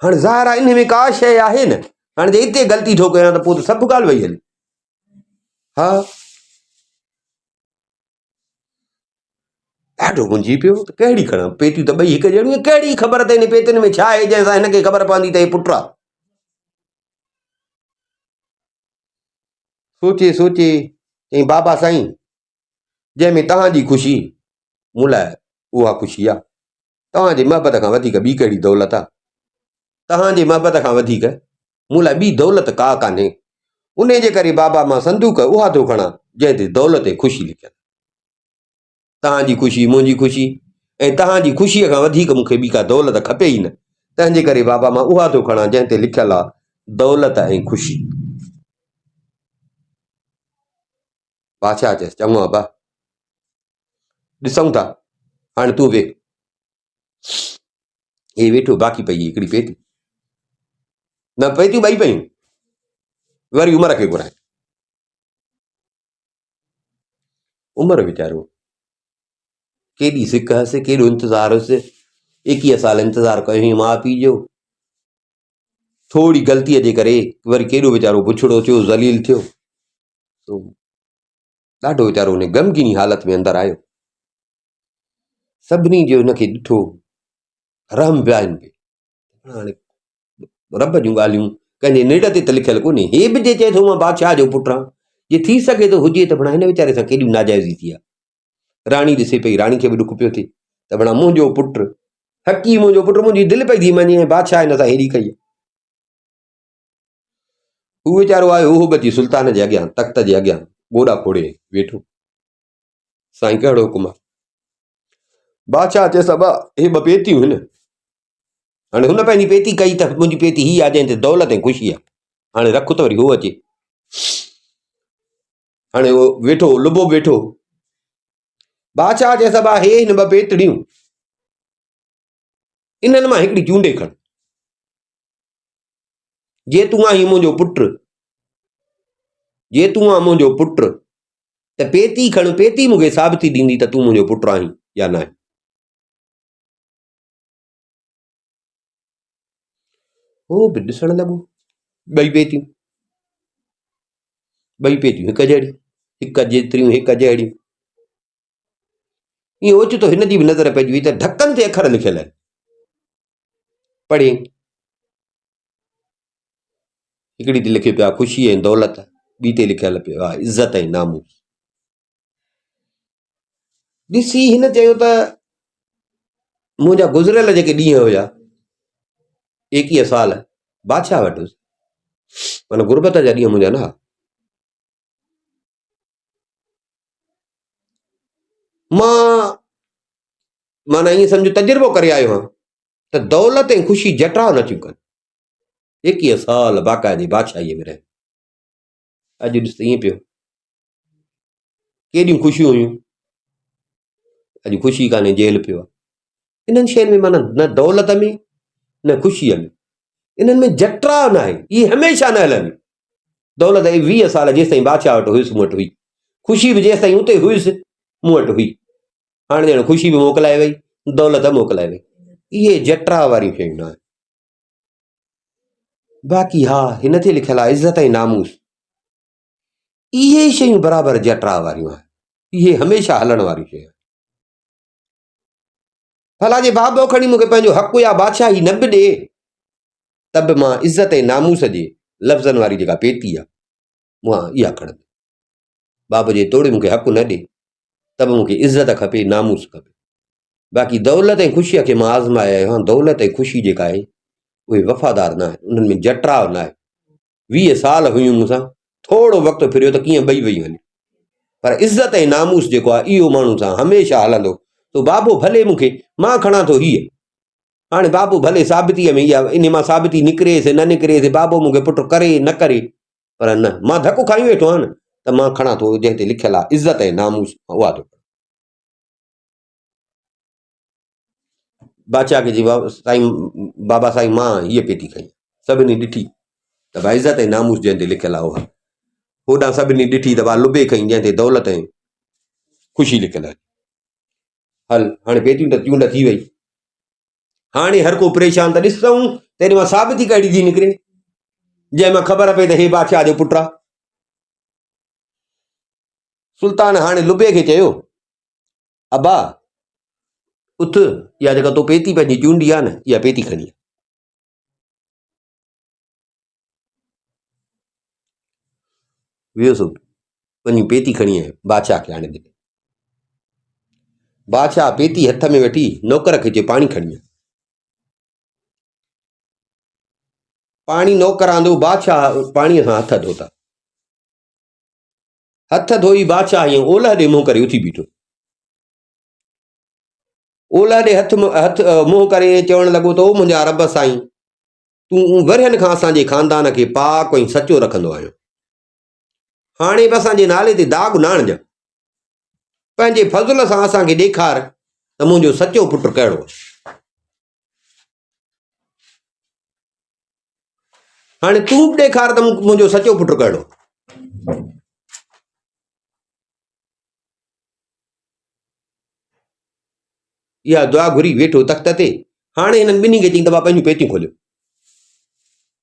हाणे ज़ाहिर आहे इन में का शइ आहे न, हाणे जे हिते ग़लती थो कयां त पोइ त सभु ॻाल्हि वई हली। हा ॾाढो मुंझी पियो त कहिड़ी खणां, पेतियूं त 2 हिकु जहिड़ियूं, कहिड़ी ख़बर त हिन पेतियुनि में छा आहे जंहिंसां हिनखे ख़बर पवंदी त हे पुटु आहे। सोचे सोचे चई बाबा साईं, जंहिंमें तव्हांजी ख़ुशी मूं लाइ उहा ख़ुशी आहे, तव्हांजे मोहबत खां वधीक ॿी कहिड़ी दौलत आहे, तव्हांजे मोहबत खां वधीक मूं लाइ ॿी दौलत का कान्हे, उन जे करे बाबा मां संदूक उहा थो खणां जंहिं ते दौलत ऐं ख़ुशी लिखियलु, तव्हांजी ख़ुशी मुंहिंजी ख़ुशी, ऐं तव्हांजी ख़ुशीअ खां वधीक मूंखे ॿी का दौलत खपे ई न, तंहिंजे करे बाबा मां उहा थो खणां जंहिं ते लिखियलु आहे दौलत ऐं ख़ुशी। बादशाह चयसि चङो अबा, ॾिसूं था, हाणे तूं वेह। हे वेठो, बाक़ी पई हिकिड़ी पेती, न पेतियूं 2 पयूं, वरी उमिरि खे घुराए। उमिरि वीचारो केॾी सिक हुअसि, केॾो इंतज़ारु हुअसि, 21 साल इंतज़ारु कयो हुई माउ पीउ जो, थोरी ग़लतीअ जे करे वरी केॾो वीचारो बुछड़ो थियो, ज़लील थियो, ॾाढो वीचारो हुन ग़मगीनी हालत में अंदरि आयो। सभिनी जो हिनखे ॾिठो, रहम पिया आहिनि पे, हाणे रब जूं ॻाल्हियूं कंहिंजे निड़ ते त लिखियलु कोन्हे, हे बि जे चए थो मां बादशाह जो पुटु आहियां, जे थी सघे थो हुजे त भणा हिन वीचारे सां केॾी नाजाइज़ी थी आहे। राणी ॾिसे पई, राणी खे बि ॾुख पियो थिए त भणा मुंहिंजो पुटु, हक़ी मुंहिंजो पुटु, मुंहिंजी दिलि पई थी मञे, बादशाह हिन सां हेॾी कई। हू वीचारो आयो, उहो बि अची सुल्तान जे अॻियां तख़्त जे अॻियां गोॾा खोड़े वेठो, साईं कहिड़ो हुकुम आहे। बादशाह चयसि अबा हे 2 पेतियूं आहिनि, हाणे हुन पंहिंजी पेती कई त मुंहिंजी पेती हीअ आहे जंहिं ते दौलत ऐं ख़ुशी आहे, हाणे रख त वरी हो अचे। हाणे उहो वेठो, लुबो वेठो, बादशाह चयसि अबा हे हिन 2 पेतिड़ियूं, इन्हनि मां हिकिड़ी चूंडे खण, जे तूं आहीं मुंहिंजो पुटु, जे तूं आहे मुंहिंजो पुटु त पेती खण, पेती मूंखे साबिती ॾींदी त तूं मुंहिंजो पुटु आहीं या न आहे। हो बि ॾिसण लॻो, 2 पेतियूं, 2 पेतियूं हिकु जहिड़ियूं, हिकु जेतिरियूं हिकु जहिड़ियूं, ईअं ओचितो हिन जी बि नज़र पइजी वई त ढकनि ते अखर लिखियल आहिनि, पढ़े हिकिड़ी ते लिखे पियो आहे ख़ुशी ऐं दौलत, ॿी ते लिखियल पियो आहे इज़त ऐं नामूस। ॾिसी हिन चयो त मुंहिंजा गुज़िरियल जेके ॾींहं हुया 21 साल बादशाह वटि हुयुसि, माना गुरबत जा ॾींहं मुंहिंजा न हुआ। मां माना ईअं सम्झो तजुर्बो करे आयो आहियां त दौलत ऐं ख़ुशी जटराव नथियूं कनि। 21 साल बाक़ाइदे बादशाहीअ में रहे, अॼु ॾिस ईअं पियो, केॾियूं ख़ुशियूं हुयूं, अॼु ख़ुशी कान्हे, जेल पियो आहे। इन्हनि शयुनि में माना न दौलत में न ख़ुशीअ में, इन्हनि में जटराव न आहे। इहे हमेशह न हलंदी। दौलत 20 साल जेसि ताईं बादशाह वटि हुयुसि मूं वटि हुई, ख़ुशी बि जेसि ताईं उते हुयुसि मूं वटि हुई। हाणे ॼण ख़ुशी बि मोकिलाए वई, दौलत मोकिलाए वई। इहे जटराव वारियूं शयूं न आहिनि। बाक़ी हा हिन ते लिखियल आहे इज़त ऐं नामूस, इहे शयूं बराबरि जटराव वारियूं आहिनि। इहे हमेशह हलण वारियूं शयूं। भला जे बाबो खणी मूंखे पंहिंजो हक़ु या बादशाही न बि ॾे त बि मां इज़त ऐं नामूस जे लफ़्ज़नि वारी जेका पेती आहे मां इहा खणंदुमि। बाबा जे तोड़े मूंखे हक़ु न ॾे त बि मूंखे इज़त खपे, नामूस खपे। बाक़ी दौलत ऐं ख़ुशीअ खे मां आज़माए आयो आहियां। दौलत ऐं ख़ुशी जेका आहे उहे वफ़ादार न आहिनि, उन्हनि में जटराव न आहे। 20 साल हुयूं मूंसां, थोरो वक़्तु फिरियो त कीअं ॿई वई वञे, पर इज़त ऐं नामूस जेको आहे इहो माण्हू सां हमेशह हलंदो। तो बाबो भले मूंखे, मां खणां थो हीअ, हाणे बाबो भले साबितीअ में इहा इन मां साबिती निकिरेसि न निकिरेसि, बाबो मूंखे पुटु करे न करे, पर न, मां धकु खाई वेठो आहियां न, त मां खणां थो जंहिं ते लिखियल आहे इज़त ऐं नामूस, उहा थो। बादशाह खे जी साईं, बाबा साईं मां हीअ पेती खई, सभिनी ॾिठी त भाई इज़त ऐं नामूस जंहिं ते लिखियल आहे उहा। होॾां सभिनी ॾिठी त लुबे खई जंहिं ते दौलत ऐं ख़ुशी लिखियल आहे। हल हाणे पेतियूं त चूंड थी वई, हाणे हर को परेशान त ॾिसूं तेरे मां साबिती कहिड़ी थी निकिरे जंहिं मां ख़बर पए त हे बादशाह जो पुटु आहे। सुल्तान हाणे लुबे खे चयो, अबा उथ, इहा जेका तो पेती पंहिंजी चूंडी आहे न, इहा पेती खणी। वियोसि वञी पेती खणी आयो बादशाह खे हाणे ॾिनी। बादशाह पेती हथ में वठी नौकर खे चयो पाणी खणी आ। पाणी नौकर आंदो, बादशाह पाणीअ सां हथ धोता। हथ धोई बादशाह ईअं ओलह ॾे मुंहुं करे उथी बीठो। ओलह ॾे हथ मुंहुं करे चवणु लॻो त ओ मुंहिंजा रब साईं, तूं वरियनि खां असांजे ख़ानदान खे पाक ऐं सचो रखंदो आहियो। हाणे बि असांजे नाले ते दाग़ न आणिजांइ, पंहिंजे फज़ल सां असांखे ॾेखार त मुंहिंजो सचो पुटु कहिड़ो आहे। हाणे तूं बि ॾेखार त मुंहिंजो सचो पुटु कहिड़ो। इहा दुआ घुरी वेठो तख़्त ते। हाणे हिननि ॿिन्ही खे चई त मां पंहिंजूं पेतियूं खोलियो,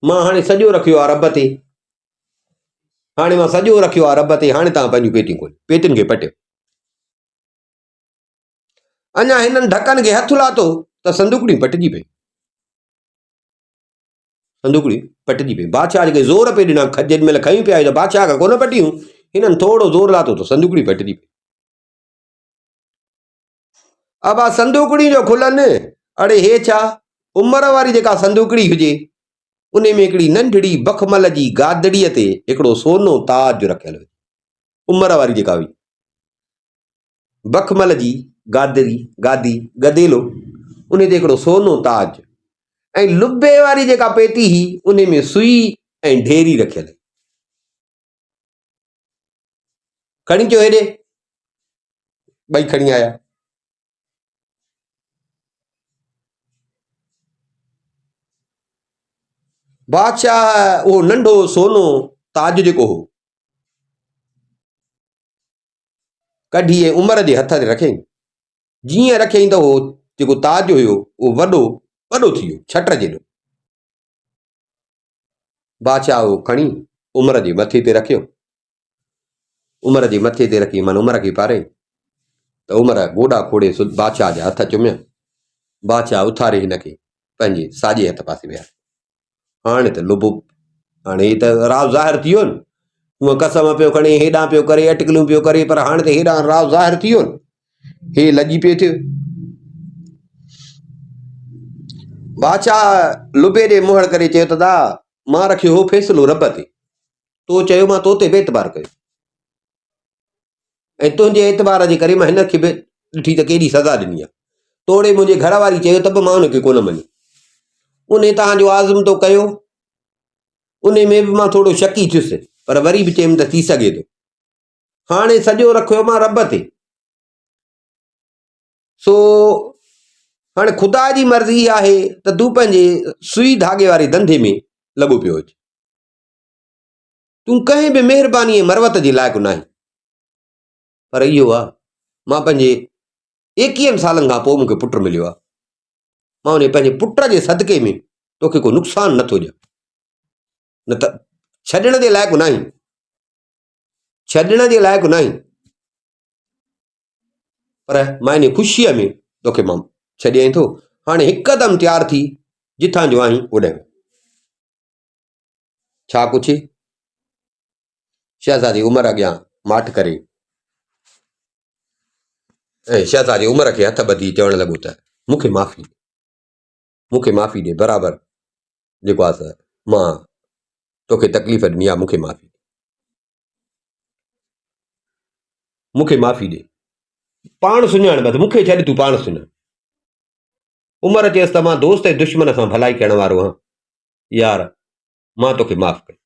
मां हाणे सॼो रखियो आहे रब ते, हाणे मां सॼो रखियो आहे रब ते, हाणे तव्हां पंहिंजूं पेतियूं खोलियो। पेतियुनि खे पटियो। अञा हिननि ढकनि खे हथु लाथो त संदूकड़ी पटिजी पई। संदूकड़ी पटिजी पई। बादशाह जेके ज़ोर पे ॾिना, जेॾी महिल खयूं पिया त बादशाह खां कोन पटियूं, हिननि थोरो ज़ोर लाथो त संदूकड़ी पटिजी पई। अब आ संदूकड़ी जो खुलनि, अड़े हे छा, उमिरि वारी जेका संदूकड़ी हुजे उन में हिकिड़ी नंढड़ी बखमल जी गादड़ीअ ते हिकिड़ो सोनो ताज रखियल हुयो। उमिरि वारी जेका हुई बखमल जी गादी गदेलो, उन ते हिकिड़ो सोनो ताज, ऐं लुबे वारी जेका पेती हुई उन में सुई ऐं ढेरी रखियल। खणी अचो हेॾे, ॿई खणी आया। बादशाह उहो नंढो सोनो ताज जेको हो कढी ऐं उमिरि जे हथ ते रखियईं। जीअं रखियईं त उहो जेको ताज हुयो उहो वॾो वॾो थी वियो, छट जेॾो। बादशाह उहो खणी उमिरि जे मथे ते रखियो। उमिरि जे मथे ते रखी माना उमिरि खे पारे त उमिरि गोॾा खोड़े बादशाह जा हथ चुमिया। बादशाह उथारे हिनखे पंहिंजे साॼे हथ पासे विया। हाणे त लुबो हाणे त राव ज़ाहिर थी वियो न, हूअं कसम पियो खणे, हेॾां पियो करे, अटकलियूं पियो करे, पर हाणे त हेॾां राव ज़ाहिर थी वियो न, हे लॼी पियो थियो। बादशाह लुबे ॾे मुहड़ करे चयो त दा मां रखियो हो फ़ैसिलो रब ते, तो चयो मां तो ते बेतबार कयो, ऐं तुंहिंजे एतबार जे करे मां हिन खे बि ॾिठी त केॾी सज़ा ॾिनी आहे। तोड़े मुंहिंजे घर वारी चयो त बि मां हुनखे कोन मञी। उन तव्हांजो आज़म तो कयो, उन में बि मां थोरो शकी थियुसि, पर वरी बि चयुमि त थी सघे थो। हाणे सॼो रखियो मां रब ते, सो हाणे ख़ुदा जी मर्ज़ी आहे त तूं पंहिंजे सुई धागे वारे धंधे में लॻो पियो अच। तूं कंहिं बि महिरबानी ऐं मरवत जे लाइक़ु न आहीं। पर इहो आहे, मां पंहिंजे 21 सालनि खां पोइ मूंखे पुटु मिलियो आहे। मां उन पंहिंजे पुट जे सदके में तोखे को नुक़सानु नथो ॾियां, न त छॾण जे लाइक़ु न आहीं, छॾण जे लाइक़ु न आहीं। पर मां इन ख़ुशीअ में तोखे मां छॾियईं थो। हाणे हिकदमि तयारु थी, जिथां जो आहीं ओॾां। छा कुझु शहज़ादी उमर अॻियां माठ करे ऐं शहज़ादी उमर खे हथ ॿधी चवणु लॻो त मूंखे माफ़ी ॾे, मूंखे माफ़ी ॾे, बराबरि जेको आहे मां तोखे तकलीफ़ ॾिनी आहे, मूंखे माफ़ी ॾे, मूंखे माफ़ी ॾे, पाण सुञाण, बसि मूंखे छॾ, तूं पाण सुञाण। उमर चयसि त मां दोस्त ऐं दुश्मन सां भलाई करण वारो आहियां, यार मां तोखे माफ़ कयो,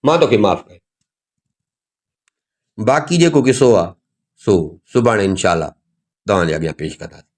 मां तोखे माफ़ कयो। बाक़ी जेको किसो आहे सो सुभाणे इंशाअल्लाह तव्हांजे अॻियां पेश कंदासीं।